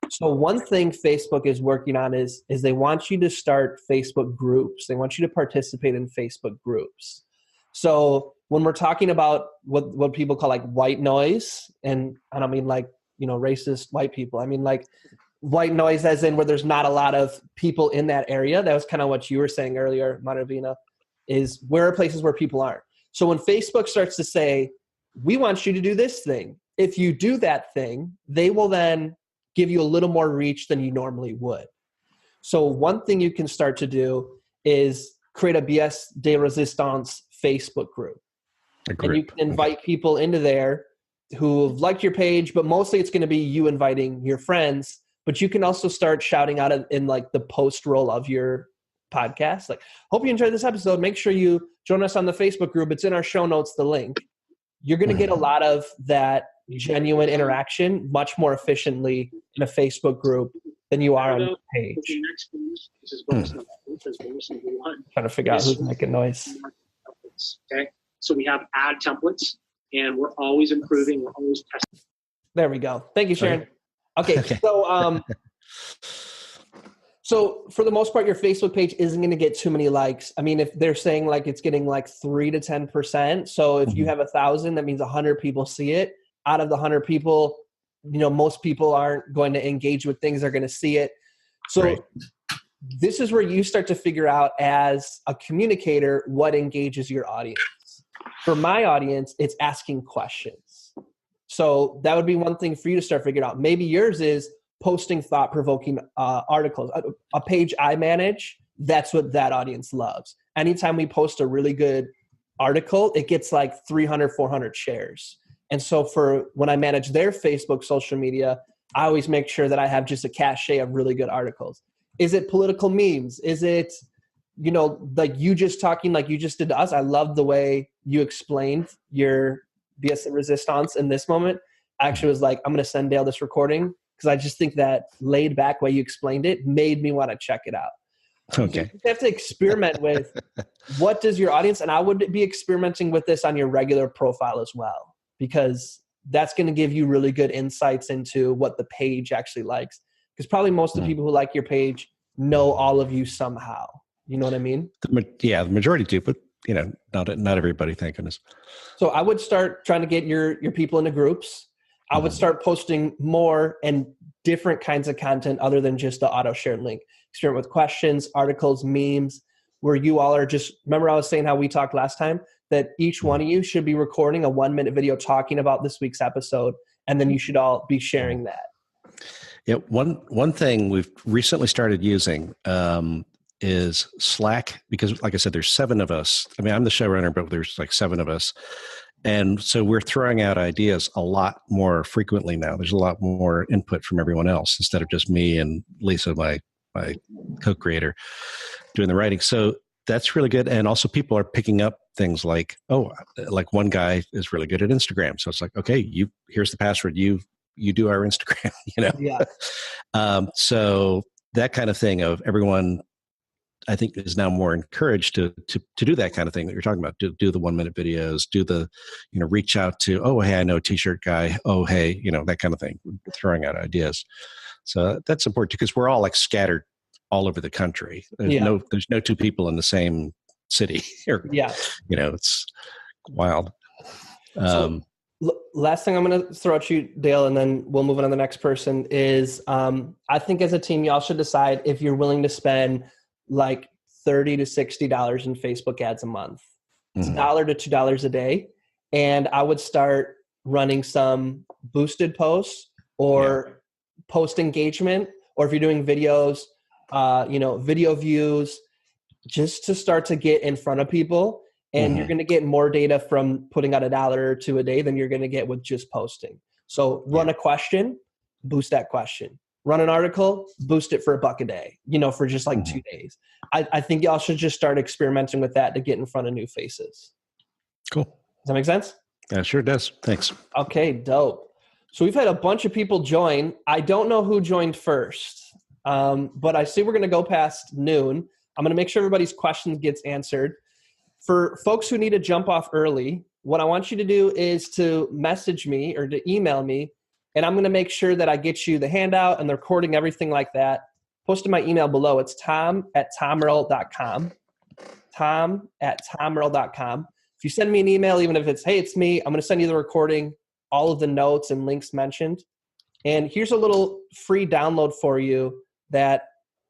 So one thing Facebook is working on is they want you to start Facebook groups. They want you to participate in Facebook groups. So when we're talking about what people call white noise, and I don't mean racist white people. I mean white noise as in where there's not a lot of people in that area. That was kind of what you were saying earlier, Maravina, is where are places where people aren't. So when Facebook starts to say, we want you to do this thing, if you do that thing, they will then give you a little more reach than you normally would. So one thing you can start to do is create a BST Resistance Facebook group. And you can invite people into there who have liked your page, but mostly it's going to be you inviting your friends. But you can also start shouting out in the post roll of your podcast. Hope you enjoyed this episode. Make sure you join us on the Facebook group. It's in our show notes, the link. You're going to get a lot of that genuine interaction much more efficiently in a Facebook group than you are on a page. Trying to figure out who's making noise.
Okay, so we have ad templates, and we're always improving. We're always testing.
There we go. Thank you, Sharon. Okay, so for the most part, your Facebook page isn't going to get too many likes. I mean, if they're saying it's getting 3 to 10%. So if you have 1,000, that means 100 people see it. Out of the 100 people, most people aren't going to engage with things. They're going to see it. So this is where you start to figure out as a communicator what engages your audience. For my audience, it's asking questions. So that would be one thing for you to start figuring out. Maybe yours is posting thought-provoking articles. A page I manage, that's what that audience loves. Anytime we post a really good article, it gets like 300, 400 shares. And so for when I manage their Facebook social media, I always make sure that I have just a cache of really good articles. Is it political memes? Is it, you know, like you just talking like you just did to us? I love the way you explained your BST Resistance in this moment. I actually was like, I'm going to send Dale this recording because I just think that laid back way you explained it made me want to check it out.
Okay.
So you have to experiment with what does your audience, and I would be experimenting with this on your regular profile as well, because that's going to give you really good insights into what the page actually likes. Because probably most of the people who like your page know all of you somehow. You know what I mean?
The majority do, but you know, not everybody, thank goodness.
So I would start trying to get your people into groups. I would start posting more and different kinds of content other than just the auto shared link. Experiment with questions, articles, memes, where you all are just, remember I was saying how we talked last time, that each one of you should be recording a 1-minute video talking about this week's episode, and then you should all be sharing that.
Yeah, one thing we've recently started using is Slack, because like I said, there's 7 of us. I mean, I'm the showrunner, but there's like 7 of us. And so we're throwing out ideas a lot more frequently now. There's a lot more input from everyone else instead of just me and Lisa, my co-creator, doing the writing. So that's really good. And also people are picking up things like, like one guy is really good at Instagram. So it's like, okay, here's the password. You do our Instagram, you know?
Yeah.
So that kind of thing of everyone, I think, is now more encouraged to do that kind of thing that you're talking about. Do the 1-minute videos, do the, you know, reach out to, oh, hey, I know a t-shirt guy. Oh, hey, you know, that kind of thing, throwing out ideas. So that's important because we're all like scattered all over the country. There's no 2 people in the same city. Or, you know, it's wild.
Last thing I'm going to throw at you, Dale, and then we'll move on to the next person is I think as a team, y'all should decide if you're willing to spend like $30 to $60 in Facebook ads a month. It's $1 to $2 a day. And I would start running some boosted posts or post engagement, or if you're doing videos, video views, just to start to get in front of people. And you're going to get more data from putting out $1 or $2 a day than you're going to get with just posting. So run a question, boost that question. Run an article, boost it for $1 a day, you know, for just like 2 days. I think y'all should just start experimenting with that to get in front of new faces.
Cool.
Does that make sense?
Yeah, sure does. Thanks.
Okay, dope. So we've had a bunch of people join. I don't know who joined first, but I see we're going to go past noon. I'm going to make sure everybody's questions gets answered. For folks who need to jump off early, what I want you to do is to message me or to email me, and I'm going to make sure that I get you the handout and the recording, everything like that. Post in my email below. It's tom@tomearl.com. tom@tomearl.com. If you send me an email, even if it's, hey, it's me, I'm going to send you the recording, all of the notes and links mentioned. And here's a little free download for you that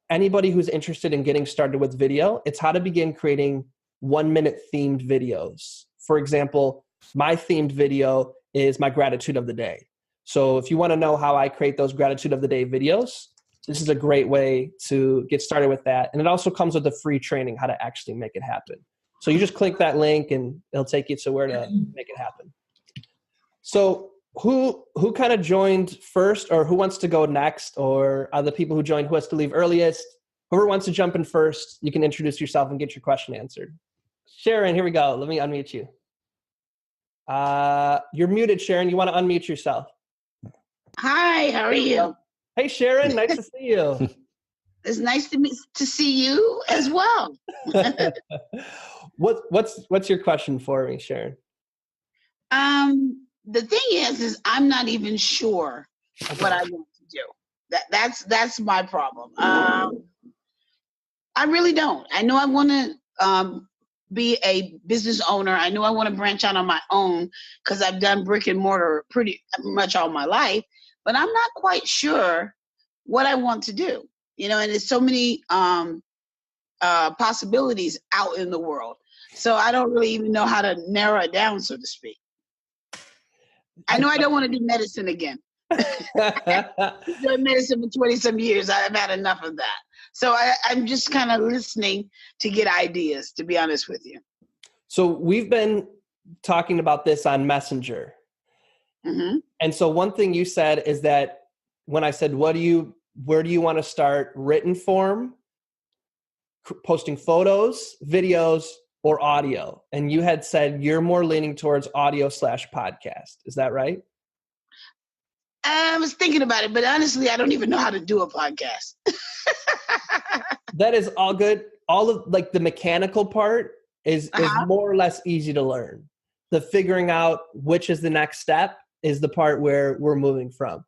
anybody who's interested in getting started with video, it's how to begin creating 1-minute themed videos. For example, my themed video is my gratitude of the day. So if you want to know how I create those gratitude of the day videos, this is a great way to get started with that. And it also comes with a free training how to actually make it happen. So you just click that link and it'll take you to where to make it happen. So who kind of joined first, or who wants to go next, or are the people who joined who has to leave earliest? Whoever wants to jump in first, you can introduce yourself and get your question answered. Sharon, here we go. Let me unmute you. You're muted, Sharon. You want to unmute yourself.
Hi, how are you?
Hey, Sharon. Nice to see you.
It's nice to see you as well.
What's your question for me, Sharon?
The thing is I'm not even sure what I want to do. That's my problem. I really don't. I know I want to be a business owner. I know I want to branch out on my own because I've done brick and mortar pretty much all my life, but I'm not quite sure what I want to do. You know, and there's so many possibilities out in the world. So I don't really even know how to narrow it down, so to speak. I know I don't want to do medicine again. I've done medicine for 20-some years. I've had enough of that. So I'm just kind of listening to get ideas, to be honest with you.
So we've been talking about this on Messenger.
Mm-hmm.
And so one thing you said is that when I said, where do you want to start? Written form, posting photos, videos, or audio? And you had said you're more leaning towards audio/podcast. Is that right?
I was thinking about it, but honestly, I don't even know how to do a podcast.
That is all good. All of like the mechanical part is more or less easy to learn. The figuring out which is the next step is the part where we're moving from.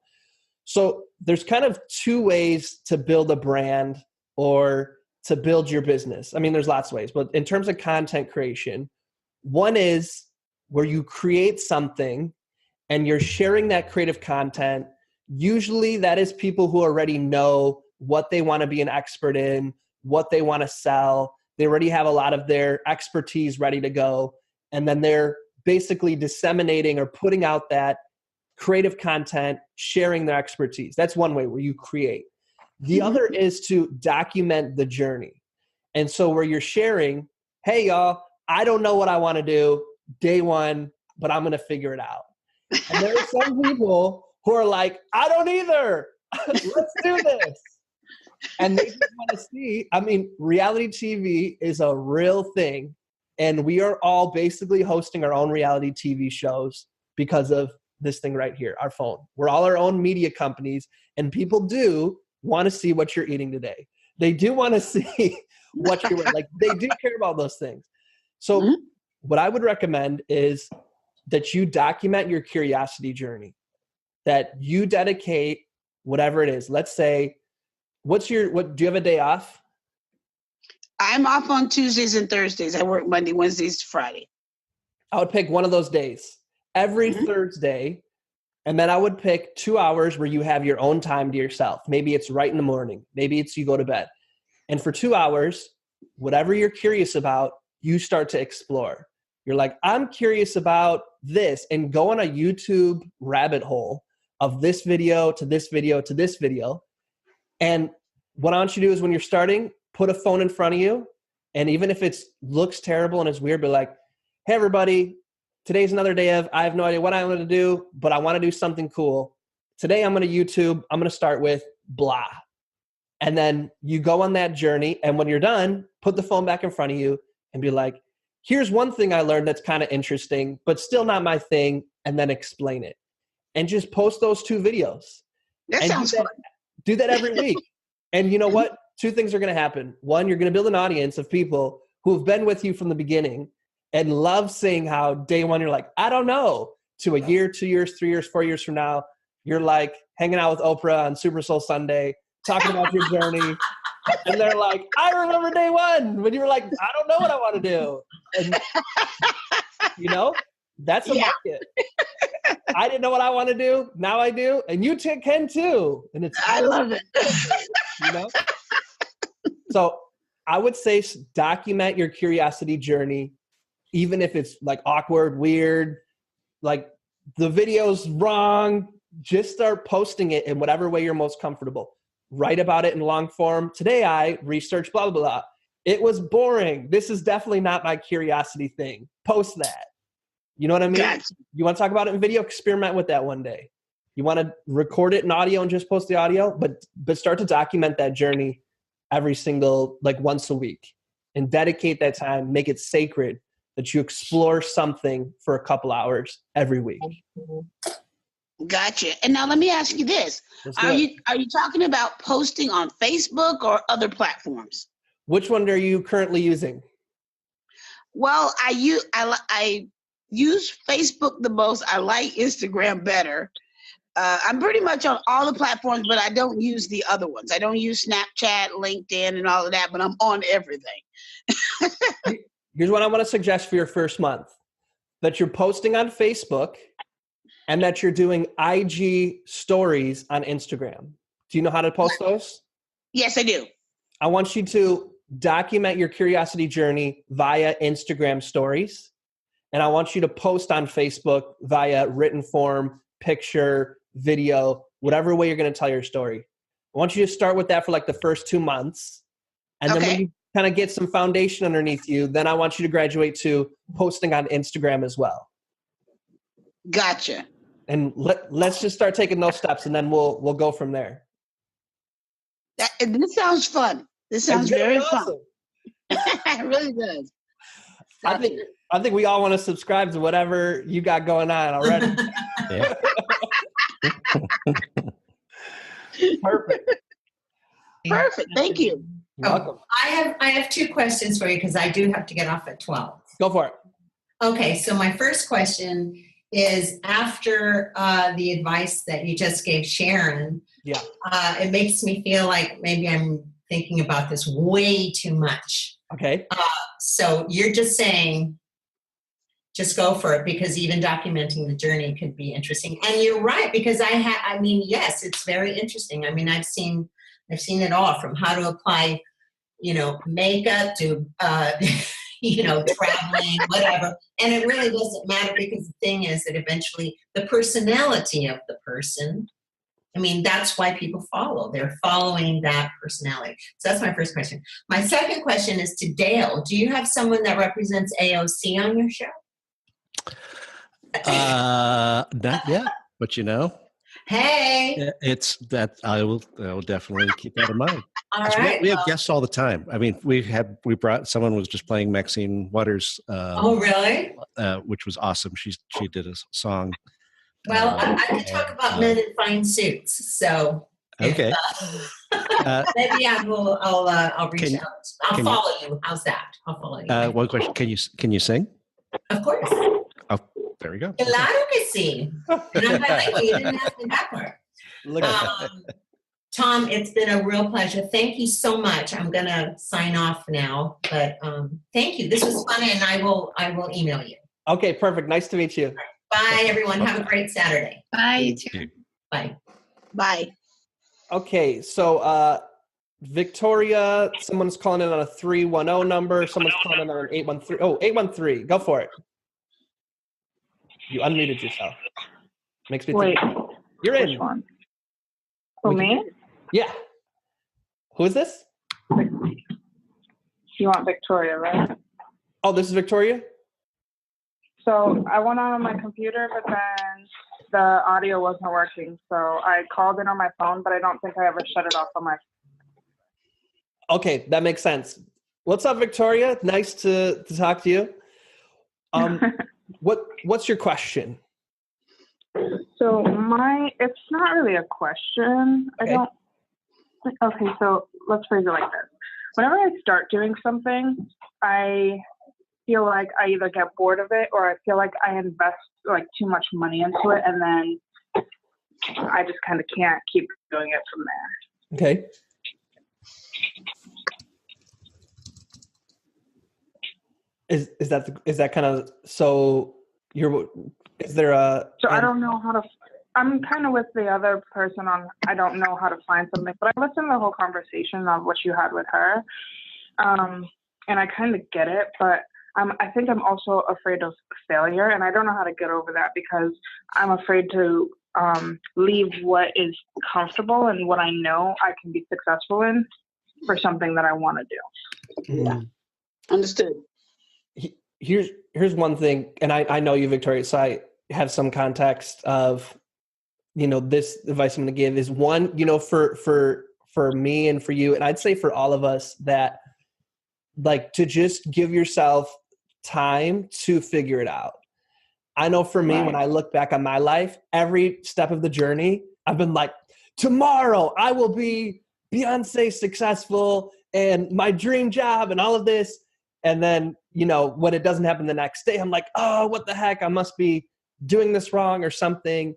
So there's kind of two ways to build a brand or to build your business. I mean, there's lots of ways, but in terms of content creation, one is where you create something and you're sharing that creative content. Usually that is people who already know what they want to be an expert in, what they want to sell. They already have a lot of their expertise ready to go. And then they're basically disseminating or putting out that creative content, sharing their expertise. That's one way where you create. The other is to document the journey. And so where you're sharing, hey y'all, I don't know what I want to do day one, but I'm going to figure it out. And there are some people who are like, I don't either. Let's do this. And they just want to see, I mean, reality TV is a real thing. And we are all basically hosting our own reality TV shows because of this thing right here, our phone. We're all our own media companies, and people do want to see what you're eating today. They do want to see what you're like. They do care about those things. So what I would recommend is that you document your curiosity journey, that you dedicate whatever it is. Let's say, do you have a day off?
I'm off on Tuesdays and Thursdays. I work Monday, Wednesdays, Friday.
I would pick one of those days every Thursday. And then I would pick 2 hours where you have your own time to yourself. Maybe it's right in the morning. Maybe it's you go to bed. And for 2 hours, whatever you're curious about, you start to explore. You're like, I'm curious about this, and go on a YouTube rabbit hole of this video to this video to this video. And what I want you to do is when you're starting, put a phone in front of you. And even if it looks terrible and it's weird, be like, hey, everybody, today's another day of, I have no idea what I'm going to do, but I want to do something cool. Today I'm going to YouTube. I'm going to start with blah. And then you go on that journey. And when you're done, put the phone back in front of you and be like, here's one thing I learned that's kind of interesting, but still not my thing. And then explain it. And just post those 2 videos.
That sounds fun.
Do that every week. And you know what? 2 things are going to happen. One, you're going to build an audience of people who have been with you from the beginning and love seeing how day one you're like, I don't know, to a year, 2 years, 3 years, 4 years from now, you're like hanging out with Oprah on Super Soul Sunday, talking about your journey. And they're like, I remember day one when you were like, I don't know what I want to do. And, you know, that's a market. I didn't know what I want to do. Now I do. And you can too. And
I love it.
You know? So I would say document your curiosity journey, even if it's like awkward, weird, like the video's wrong, just start posting it in whatever way you're most comfortable. Write about it in long form. Today I researched blah, blah, blah. It was boring. This is definitely not my curiosity thing. Post that. You know what I mean?
Gotcha.
You want to talk about it in video? Experiment with that one day. You want to record it in audio and just post the audio, but start to document that journey every single, like once a week, and dedicate that time, make it sacred that you explore something for a couple hours every week.
Gotcha. And now let me ask you this. Are you talking about posting on Facebook or other platforms?
Which one are you currently using?
Well, I use Facebook the most. I like Instagram better. I'm pretty much on all the platforms, but I don't use the other ones. I don't use Snapchat, LinkedIn, and all of that, but I'm on everything.
Here's what I want to suggest for your first month. That you're posting on Facebook and that you're doing IG stories on Instagram. Do you know how to post those?
Yes, I do.
I want you to document your curiosity journey via Instagram stories. And I want you to post on Facebook via written form, picture, video, whatever way you're going to tell your story. I want you to start with that for like the first 2 months. And then kind of get some foundation underneath you, then I want you to graduate to posting on Instagram as well.
Gotcha.
And let's just start taking those steps, and then we'll go from there.
This sounds fun. This sounds very awesome. Fun. It really does.
I think we all want to subscribe to whatever you got going on already.
Yeah.
Perfect.
Thank you.
You're welcome.
I have 2 questions for you because I do have to get off at 12.
Go for it.
Okay, so my first question is, after the advice that you just gave Sharon, it makes me feel like maybe I'm thinking about this way too much.
Okay.
So you're just saying, just go for it, because even documenting the journey could be interesting. And you're right, because yes, it's very interesting. I mean, I've seen it all, from how to apply, makeup to, traveling, whatever. And it really doesn't matter, because the thing is that eventually the personality of the person, that's why people follow. They're following that personality. So that's my first question. My second question is to Dale. Do you have someone that represents AOC on your show?
Not yet, but
Hey,
it's that I will definitely keep that in mind.
all right.
We have guests all the time. I mean, we brought someone was just playing Maxine Waters.
Oh, really?
Which was awesome. She did a song.
Well, I can talk about men in fine suits. So
okay.
Maybe I'll reach out. I'll follow you. How's that? I'll follow you.
One question: Can you sing?
Of course.
Oh, there we go.
Claro que sí. And I'm bilingual. You didn't ask me that part. Tom, it's been a real pleasure. Thank you so much. I'm going to sign off now, but thank you. This was fun, and I will email you.
Okay, perfect. Nice to meet you.
Bye, everyone. Have a great Saturday.
Bye, you too.
Bye.
Bye.
Okay, so Victoria, someone's calling in on a 310 number. Someone's calling in on an 813. Oh, 813. Go for it. You unmuted yourself. Makes me think. You're in.
Which one? For me?
Yeah. Who is this?
You want Victoria, right?
Oh, this is Victoria?
So I went on my computer, but then the audio wasn't working. So I called in on my phone, but I don't think I ever shut it off on my phone.
Okay, that makes sense. What's up, Victoria? Nice to talk to you. What's your question?
So it's not really a question.
Okay.
Okay, so let's phrase it like this. Whenever I start doing something, I feel like I either get bored of it, or I feel like I invest too much money into it, and then I just kind of can't keep doing it from there.
Okay. Is that kind of, so is there a?
So I don't know how to. I'm kind of with the other person on. I don't know how to find something, but I listened to the whole conversation of what you had with her, and I kind of get it, but I think I'm also afraid of failure, and I don't know how to get over that, because I'm afraid to leave what is comfortable and what I know I can be successful in for something that I want to do.
Yeah. Understood.
Here's one thing, and I know you, Victoria, so I have some context of, this advice I'm going to give is one, for me and for you, and I'd say for all of us, that to just give yourself time to figure it out. I know for me,
Right.
when I look back on my life, every step of the journey, I've been like, tomorrow I will be Beyonce successful and my dream job and all of this. And then, when it doesn't happen the next day, I'm like, oh, what the heck? I must be doing this wrong or something.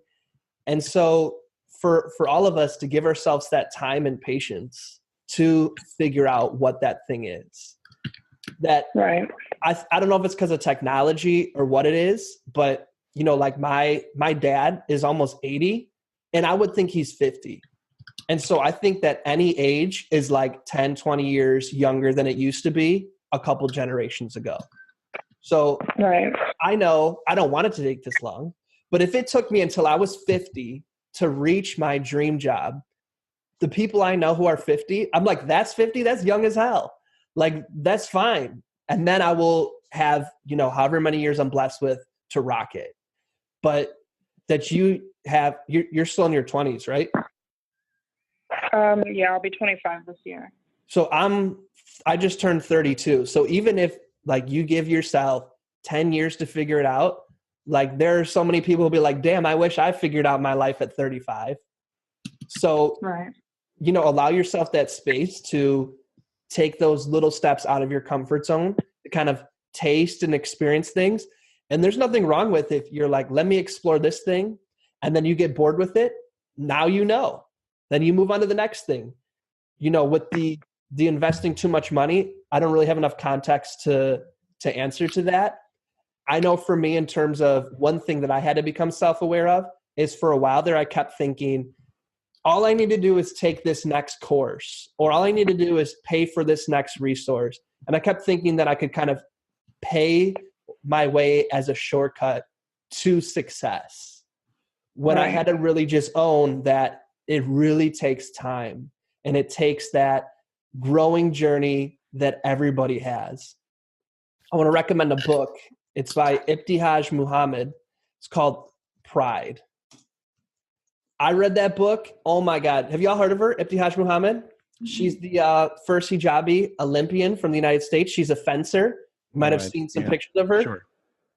And so for all of us to give ourselves that time and patience to figure out what that thing is. That
Right.
I don't know if it's because of technology or what it is, but my dad is almost 80 and I would think he's 50. And so I think that any age is 10, 20 years younger than it used to be a couple generations ago. So
Right.
I know I don't want it to take this long, but if it took me until I was 50 to reach my dream job, the people I know who are 50, I'm like, that's 50, that's young as hell. like that's fine. And then I will have, however many years I'm blessed with to rock it. But that you're still in your 20s, right?
Yeah, I'll be 25 this year.
So I just turned 32. So even if like you give yourself 10 years to figure it out, like there are so many people who'll be like, damn, I wish I figured out my life at 35. So,
right.
Allow yourself that space to take those little steps out of your comfort zone to kind of taste and experience things. And there's nothing wrong with if you're like, let me explore this thing. And then you get bored with it. Now, then you move on to the next thing. With the investing too much money, I don't really have enough context to answer to that. I know for me, in terms of one thing that I had to become self-aware of is for a while there, I kept thinking, all I need to do is take this next course, or all I need to do is pay for this next resource. And I kept thinking that I could kind of pay my way as a shortcut to success, when I had to really just own that it really takes time, and it takes that growing journey that everybody has. I want to recommend a book. It's by Ibtihaj Muhammad. It's called Pride. I read that book. Oh my God. Have y'all heard of her? Ibtihaj Muhammad? She's the first hijabi Olympian from the United States. She's a fencer. You might have seen some pictures of her.
Sure.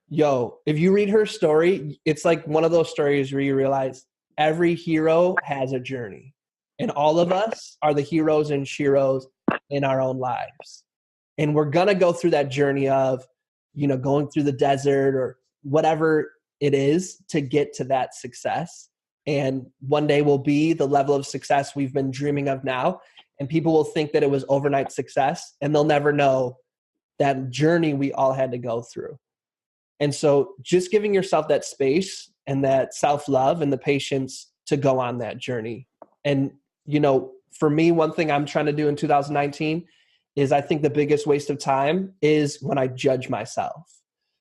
Yo, if you read her story, it's like one of those stories where you realize every hero has a journey. And all of us are the heroes and sheroes in our own lives. And we're going to go through that journey of, going through the desert or whatever it is to get to that success. And one day will be the level of success we've been dreaming of now. And people will think that it was overnight success, and they'll never know that journey we all had to go through. And so just giving yourself that space and that self-love and the patience to go on that journey. And, for me, one thing I'm trying to do in 2019 is I think the biggest waste of time is when I judge myself.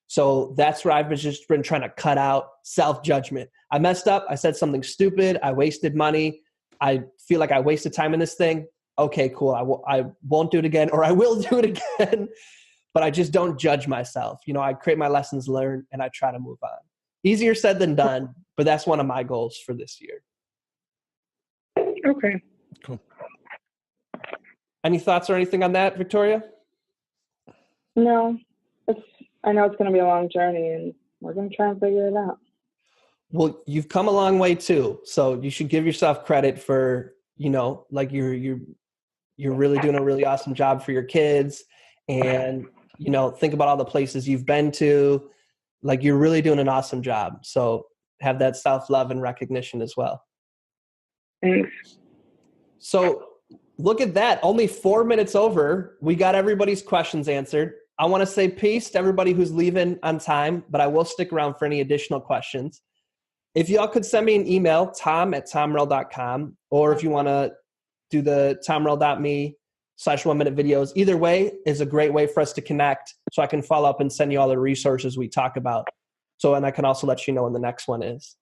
So that's where I've just been trying to cut out self-judgment. I messed up. I said something stupid. I wasted money. I feel like I wasted time in this thing. Okay, cool. I won't do it again, or I will do it again. But I just don't judge myself. I create my lessons learned, and I try to move on. Easier said than done, but that's one of my goals for this year.
Okay.
Cool.
Any thoughts or anything on that, Victoria?
No. I know it's going to be a long journey, and we're going to try and figure it out.
Well, you've come a long way too. So you should give yourself credit for, like you're really doing a really awesome job for your kids. And, think about all the places you've been to. Like, you're really doing an awesome job. So have that self-love and recognition as well.
Thanks.
So look at that. Only 4 minutes over. We got everybody's questions answered. I want to say peace to everybody who's leaving on time, but I will stick around for any additional questions. If y'all could send me an email, tom@tomrell.com, or if you want to do the tomrell.me/1minute videos. Either way is a great way for us to connect, so I can follow up and send you all the resources we talk about. And I can also let you know when the next one is.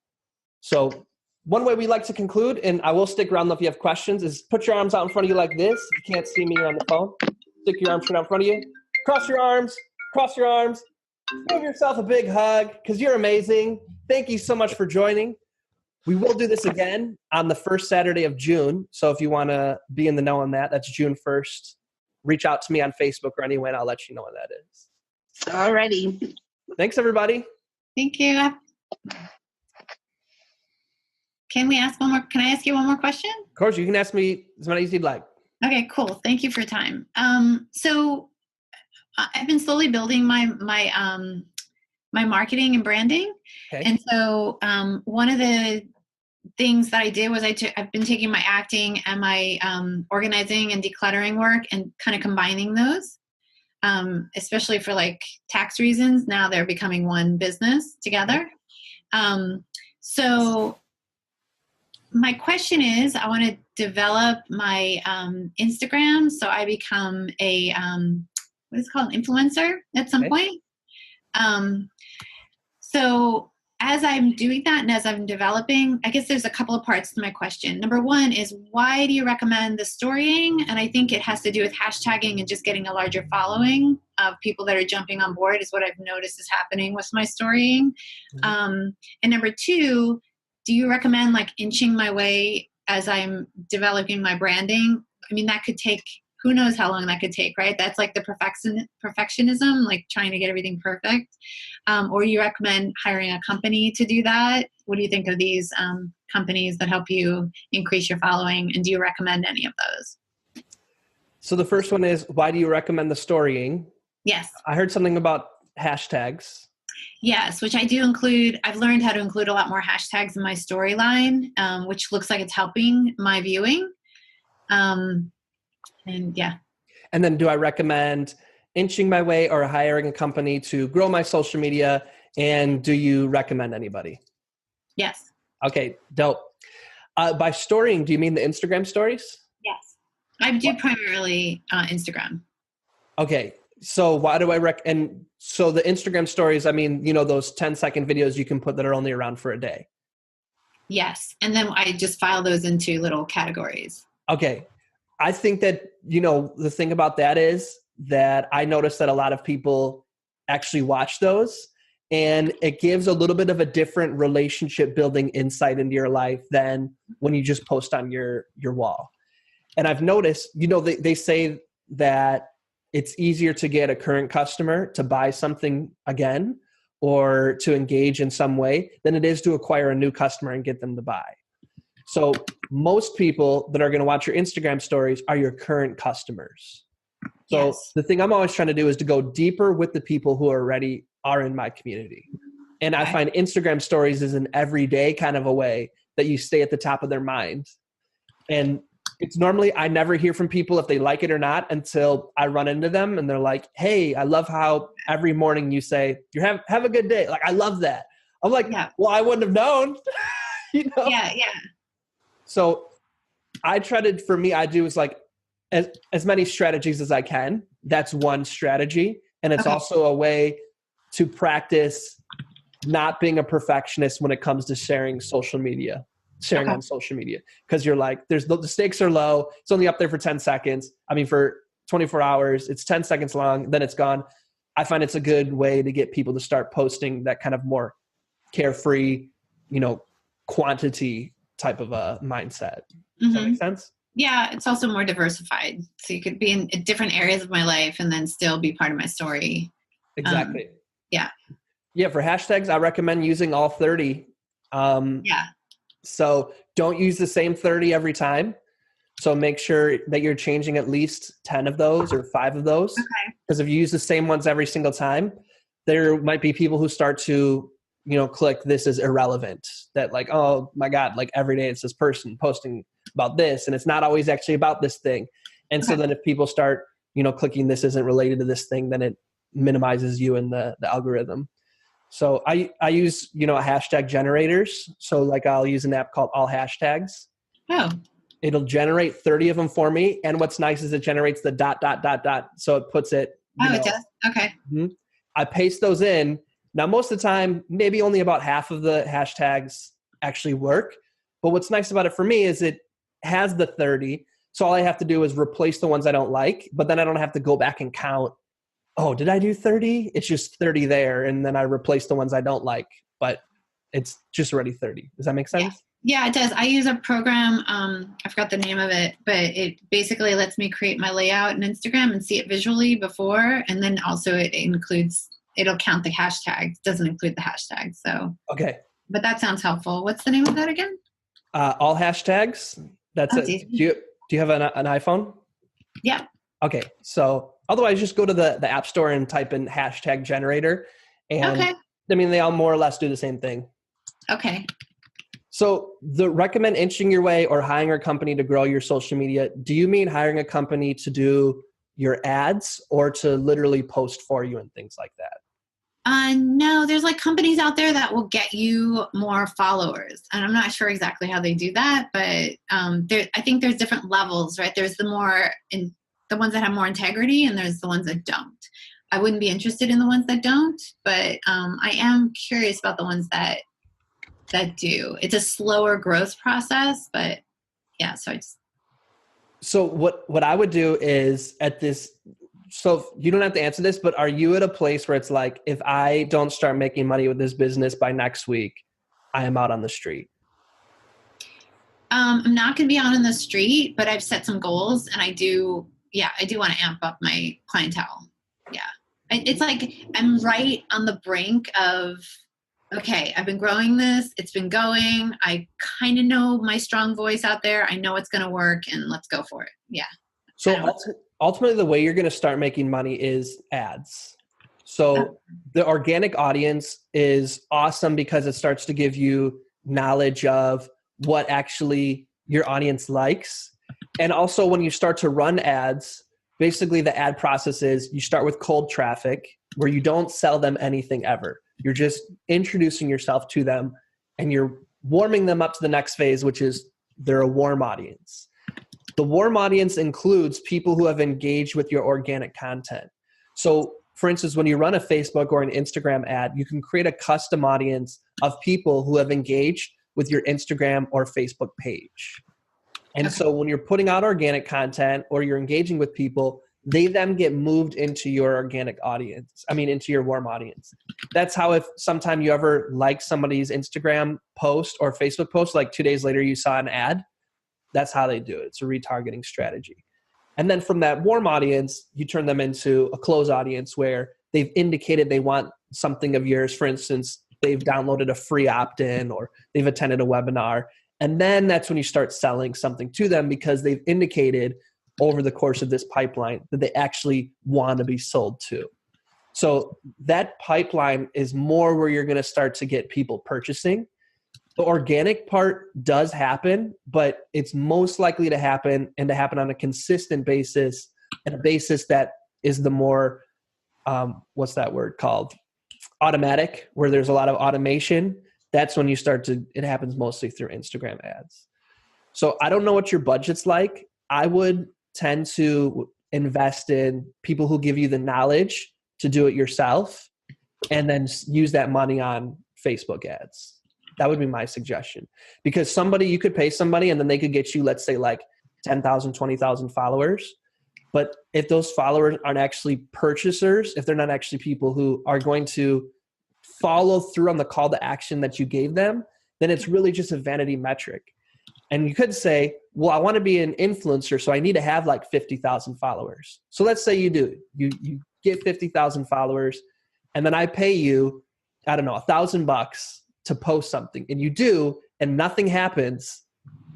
So one way we like to conclude, and I will stick around if you have questions, is put your arms out in front of you like this. If you can't see me on the phone, stick your arms straight out in front of you. Cross your arms. Give yourself a big hug, because you're amazing. Thank you so much for joining. We will do this again on the first Saturday of June. So if you want to be in the know on that, that's June 1st. Reach out to me on Facebook or anywhere, and I'll let you know when that is.
Alrighty.
Thanks, everybody.
Thank you. Can I ask you one more question?
Of course, you can ask me as many as you'd like.
Okay, cool. Thank you for your time. So I've been slowly building my marketing and branding. Okay. And so one of the things that I did was I've been taking my acting and my organizing and decluttering work and kind of combining those, especially for like tax reasons. Now they're becoming one business together. So my question is, I want to develop my Instagram so I become a what is it called, influencer at some point. So as I'm doing that and as I'm developing, I guess there's a couple of parts to my question. Number one is, why do you recommend the storying? And I think it has to do with hashtagging and just getting a larger following of people that are jumping on board is what I've noticed is happening with my storying. And number two, do you recommend like inching my way as I'm developing my branding? I mean, that could take, who knows how long that could take, right? That's like the perfectionism, like trying to get everything perfect. Or you recommend hiring a company to do that? What do you think of these companies that help you increase your following? And do you recommend any of those?
So the first one is, why do you recommend the storying?
Yes.
I heard something about hashtags.
Yes, which I do include. I've learned how to include a lot more hashtags in my storyline, which looks like it's helping my viewing. And yeah.
And then do I recommend inching my way or hiring a company to grow my social media? And do you recommend anybody?
Yes.
Okay, dope. By storying, do you mean the Instagram stories?
Yes. I do primarily Instagram.
Okay, so why do I and so the Instagram stories, I mean, you know, those 10-second videos you can put that are only around for a day.
Yes. And then I just file those into little categories.
Okay. I think that, you know, the thing about that is that I noticed that a lot of people actually watch those, and it gives a little bit of a different relationship building insight into your life than when you just post on your wall. And I've noticed, you know, they say that it's easier to get a current customer to buy something again or to engage in some way than it is to acquire a new customer and get them to buy. So most people that are going to watch your Instagram stories are your current customers. So
yes.
The thing I'm always trying to do is to go deeper with the people who already are in my community. And I find Instagram stories is an everyday kind of a way that you stay at the top of their mind. And it's normally, I never hear from people if they like it or not until I run into them and they're like, hey, I love how every morning you say, you have a good day. Like, I love that. I'm like, well, I wouldn't have known. You know?
Yeah.
So I try to, for me, I do is like as many strategies as I can. That's one strategy. And it's also a way to practice not being a perfectionist when it comes to sharing on social media. Because you're like, the stakes are low. It's only up there for 10 seconds. I mean, for 24 hours, it's 10 seconds long, then it's gone. I find it's a good way to get people to start posting that kind of more carefree, you know, quantity type of a mindset. Does that make sense?
Yeah, it's also more diversified. So you could be in different areas of my life and then still be part of my story.
Exactly.
Yeah,
for hashtags, I recommend using all 30. So don't use the same 30 every time. So make sure that you're changing at least 10 of those or 5 of those.
Okay.
Because if you use the same ones every single time, there might be people who start to, you know, click this is irrelevant. That like, oh my God, like every day it's this person posting about this and it's not always actually about this thing. And so then if people start, you know, clicking this isn't related to this thing, then it minimizes you in the algorithm. So I use, you know, hashtag generators. So like I'll use an app called All Hashtags.
Oh.
It'll generate 30 of them for me. And what's nice is it generates the ... So it puts it.
It does? Okay.
I paste those in. Now, most of the time, maybe only about half of the hashtags actually work. But what's nice about it for me is it has the 30. So all I have to do is replace the ones I don't like. But then I don't have to go back and count. Oh, did I do 30? It's just 30 there. And then I replace the ones I don't like. But it's just already 30. Does that make sense?
Yeah, it does. I use a program. I forgot the name of it, but it basically lets me create my layout in Instagram and see it visually before. And then also it'll count the hashtags, doesn't include the hashtags. So,
okay.
But that sounds helpful. What's the name of that again?
All Hashtags. That's it. Do you have an iPhone?
Yeah.
Okay. So otherwise just go to the App Store and type in hashtag generator. And I mean, they all more or less do the same thing.
Okay.
So the recommend inching your way or hiring a company to grow your social media. Do you mean hiring a company to do your ads or to literally post for you and things like that?
No, there's like companies out there that will get you more followers. And I'm not sure exactly how they do that, but I think there's different levels, right? There's the ones that have more integrity and there's the ones that don't. I wouldn't be interested in the ones that don't, but I am curious about the ones that that do. It's a slower growth process, but yeah,
So what I would do is so you don't have to answer this, but are you at a place where it's like, if I don't start making money with this business by next week, I am out on the street?
I'm not going to be out on the street, but I've set some goals, and I do want to amp up my clientele. Yeah. It's like I'm right on the brink of, okay, I've been growing this. It's been going. I kind of know my strong voice out there. I know it's going to work, and let's go for it. Yeah.
So ultimately, the way you're going to start making money is ads. So the organic audience is awesome because it starts to give you knowledge of what actually your audience likes. And also when you start to run ads, basically the ad process is you start with cold traffic where you don't sell them anything ever. You're just introducing yourself to them and you're warming them up to the next phase, which is they're a warm audience. The warm audience includes people who have engaged with your organic content. So for instance, when you run a Facebook or an Instagram ad, you can create a custom audience of people who have engaged with your Instagram or Facebook page. And so when you're putting out organic content or you're engaging with people, they then get moved into your organic audience. Into your warm audience. That's how if sometime you ever like somebody's Instagram post or Facebook post, like 2 days later you saw an ad, that's how they do it. It's a retargeting strategy. And then from that warm audience, you turn them into a closed audience where they've indicated they want something of yours. For instance, they've downloaded a free opt-in or they've attended a webinar. And then that's when you start selling something to them because they've indicated over the course of this pipeline that they actually want to be sold to. So that pipeline is more where you're going to start to get people purchasing. The organic part does happen, but it's most likely to happen and to happen on a consistent basis and a basis that is the more, what's that word called? Automatic, where there's a lot of automation. That's when it happens mostly through Instagram ads. So I don't know what your budget's like. I would tend to invest in people who give you the knowledge to do it yourself and then use that money on Facebook ads. That would be my suggestion, because you could pay somebody and then they could get you, let's say like 10,000, 20,000 followers. But if those followers aren't actually purchasers, if they're not actually people who are going to follow through on the call to action that you gave them, then it's really just a vanity metric. And you could say, well, I want to be an influencer, so I need to have like 50,000 followers. So let's say you do. You get 50,000 followers, and then I pay you, I don't know, $1,000 to post something, and you do, and nothing happens.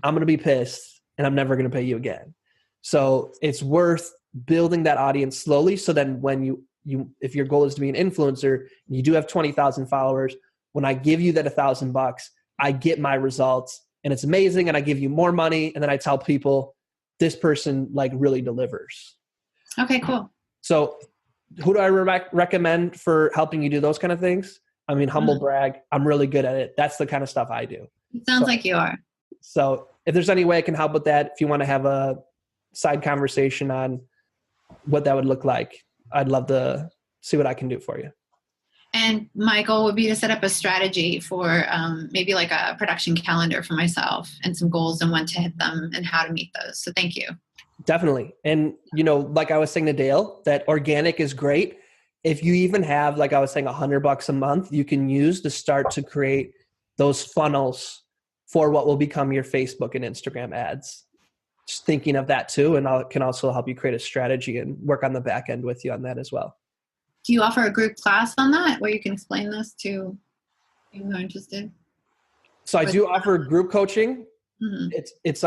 I'm going to be pissed, and I'm never going to pay you again. So it's worth building that audience slowly. So then when if your goal is to be an influencer, and you do have 20,000 followers, when I give you that $1,000, I get my results and it's amazing. And I give you more money. And then I tell people this person like really delivers.
Okay, cool.
So who do I recommend for helping you do those kind of things? Humble brag. I'm really good at it. That's the kind of stuff I do.
It sounds like you are.
So if there's any way I can help with that, if you want to have a side conversation on what that would look like, I'd love to see what I can do for you.
And my goal would be to set up a strategy for maybe like a production calendar for myself and some goals and when to hit them and how to meet those. So thank you.
Definitely. And, like I was saying to Dale, that organic is great. If you even have, like I was saying, $100 a month, you can use to start to create those funnels for what will become your Facebook and Instagram ads. Just thinking of that too. And I can also help you create a strategy and work on the back end with you on that as well.
Do you offer a group class on that where you can explain this to people who are interested?
So I do offer group coaching. Mm-hmm. It's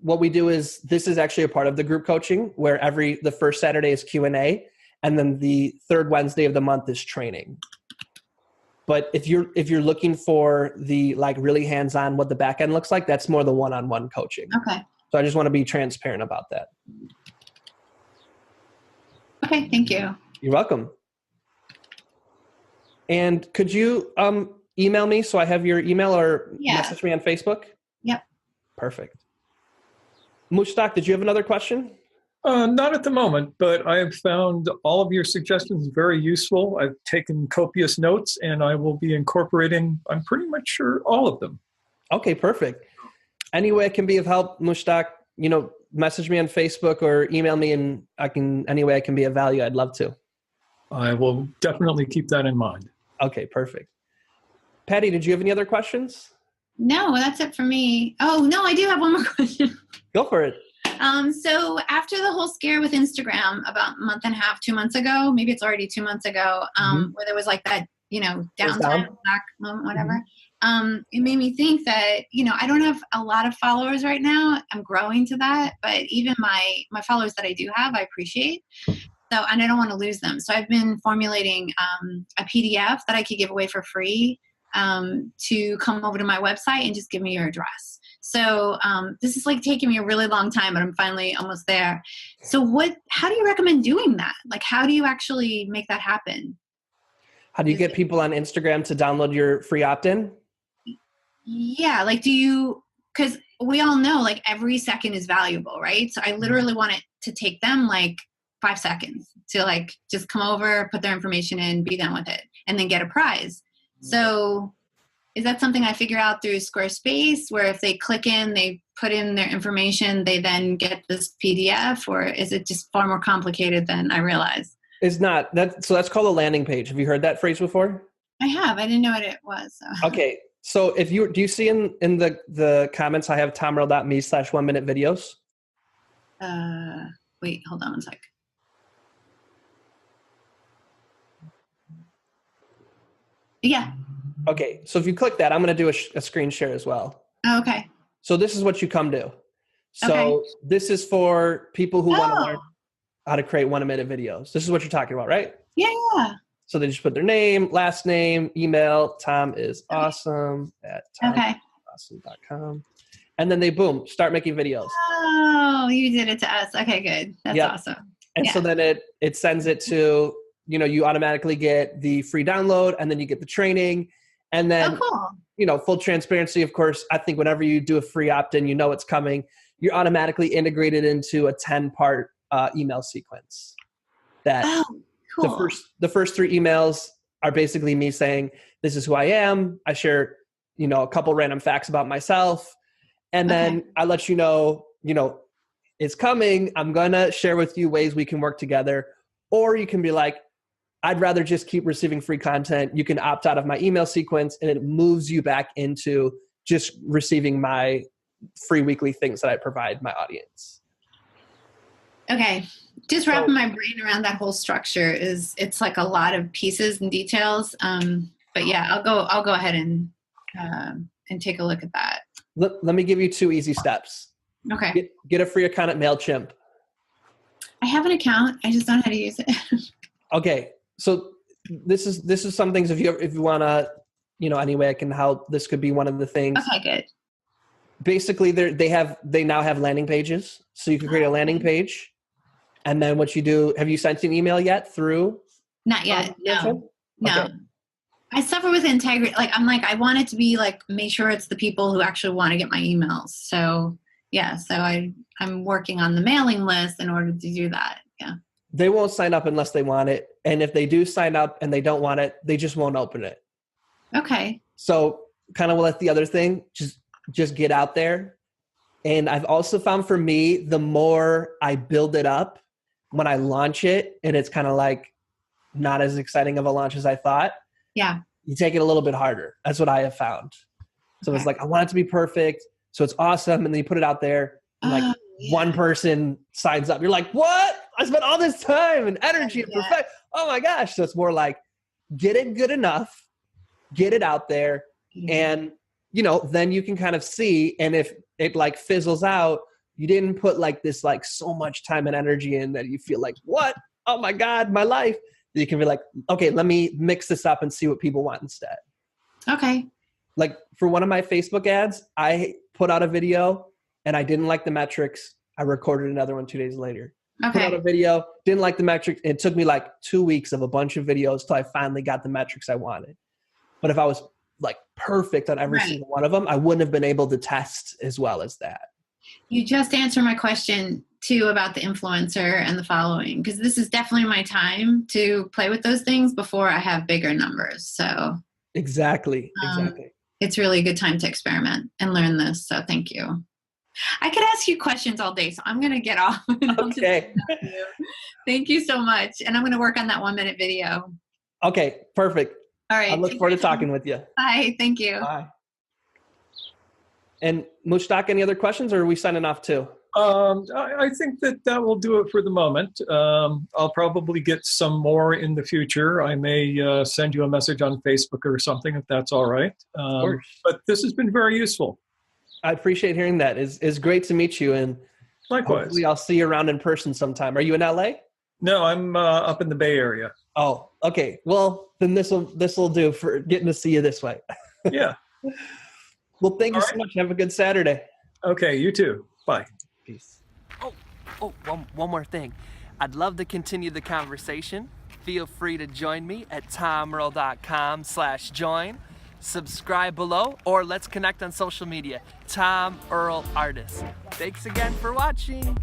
what we do is, this is actually a part of the group coaching where the first Saturday is Q&A. And then the third Wednesday of the month is training. But if you're looking for the like really hands-on what the back end looks like, that's more the one-on-one coaching.
Okay.
So I just want to be transparent about that.
Okay, thank you.
You're welcome. And could you email me so I have your email, or message me on Facebook?
Yep.
Perfect. Mushtaq, did you have another question?
Not at the moment, but I have found all of your suggestions very useful. I've taken copious notes, and I will be incorporating, I'm pretty much sure, all of them.
Okay, perfect. Any way I can be of help, Mushtaq, message me on Facebook or email me, and any way I can be of value, I'd love to.
I will definitely keep that in mind.
Okay, perfect. Patty, did you have any other questions?
No, that's it for me. Oh, no, I do have one more question.
Go for it.
So after the whole scare with Instagram about a month and a half, 2 months ago, maybe it's already 2 months ago, where there was like that, downtime, black moment, whatever. It made me think that, I don't have a lot of followers right now. I'm growing to that, but even my followers that I do have, I appreciate. So, and I don't want to lose them. So I've been formulating a PDF that I could give away for free to come over to my website and just give me your address. So this is like taking me a really long time, but I'm finally almost there. So how do you recommend doing that? Like, how do you actually make that happen?
How do you get people on Instagram to download your free opt-in?
Yeah. Like, because we all know like every second is valuable, right? So I literally want it to take them like 5 seconds to like just come over, put their information in, be done with it, and then get a prize. So is that something I figure out through Squarespace, where if they click in, they put in their information, they then get this PDF, or is it just far more complicated than I realize?
It's not. So that's called a landing page. Have you heard that phrase before?
I have. I didn't know what it was. So.
Okay. So do you see in the comments, I have tomrell.me/1 minute videos?
Wait, hold on one sec. Yeah.
Okay. So if you click that, I'm going to do a screen share as well.
Oh, okay.
So this is what you come to. So This is for people who want to learn how to create 1 minute videos. This is what you're talking about, right?
Yeah.
So they just put their name, last name, email. Tom is awesome at tomawesome.com. And then they start making videos.
Oh, you did it to us. Okay, good. That's awesome.
And so then it sends it to, you automatically get the free download, and then you get the training. And then, full transparency, of course, I think whenever you do a free opt-in, it's coming. You're automatically integrated into a 10-part email sequence. The first 3 emails are basically me saying, this is who I am. I share, a couple random facts about myself. And then I let you know, it's coming. I'm going to share with you ways we can work together. Or you can be like, I'd rather just keep receiving free content. You can opt out of my email sequence, and it moves you back into just receiving my free weekly things that I provide my audience.
Okay. Just wrapping my brain around that whole structure it's like a lot of pieces and details. But yeah, I'll go ahead and take a look at that.
Let me give you 2 easy steps.
Okay.
Get a free account at MailChimp.
I have an account. I just don't know how to use it. Okay.
So this is some things if you want to, any way I can help, this could be one of the things.
Okay, good.
Basically they now have landing pages. So you can create a landing page. And then what you do, have you sent an email yet through?
Not yet. No.
Okay.
I suffer with integrity. I want it to be make sure it's the people who actually want to get my emails. So yeah, so I'm working on the mailing list in order to do that. Yeah.
They won't sign up unless they want it. And if they do sign up and they don't want it, they just won't open it.
Okay.
So kind of like the other thing, just get out there. And I've also found for me, the more I build it up, when I launch it and it's kind of not as exciting of a launch as I thought.
Yeah.
You take it a little bit harder. That's what I have found. So it's I want it to be perfect. So it's awesome. And then you put it out there and one person signs up. You're like, what? I spent all this time and energy and perfect. Oh my gosh. So it's more get it good enough, get it out there. And, then you can kind of see. And if it fizzles out, you didn't put this so much time and energy in that you feel what? Oh my God, my life. You can be okay, let me mix this up and see what people want instead.
Okay.
For one of my Facebook ads, I put out a video and I didn't like the metrics. I recorded another one 2 days later.
Okay.
Put out a video, didn't like the metrics. It took me 2 weeks of a bunch of videos till I finally got the metrics I wanted. But if I was perfect on every single one of them, I wouldn't have been able to test as well as that.
You just answered my question too about the influencer and the following, because this is definitely my time to play with those things before I have bigger numbers. So
exactly.
It's really a good time to experiment and learn this. So thank you. I could ask you questions all day, so I'm going to get off.
Okay.
Thank you so much. And I'm going to work on that 1-minute video.
Okay, perfect.
All right.
I look forward to talking with you.
Bye. Thank you.
Bye. And Mushtaq, any other questions, or are we signing off too?
I think that will do it for the moment. I'll probably get some more in the future. I may send you a message on Facebook or something, if that's all right.
Of course.
But this has been very useful.
I appreciate hearing that. It's great to meet you, and
likewise.
Hopefully I'll see you around in person sometime. Are you in LA?
No, I'm up in the Bay Area.
Oh, okay. Well, then this will do for getting to see you this way.
Yeah.
Well, thank you so much. Have a good Saturday.
Okay, you too. Bye.
Peace. One more thing. I'd love to continue the conversation. Feel free to join me at tomearl.com/join. Subscribe below, or let's connect on social media. Tom Earl Artist. Thanks again for watching.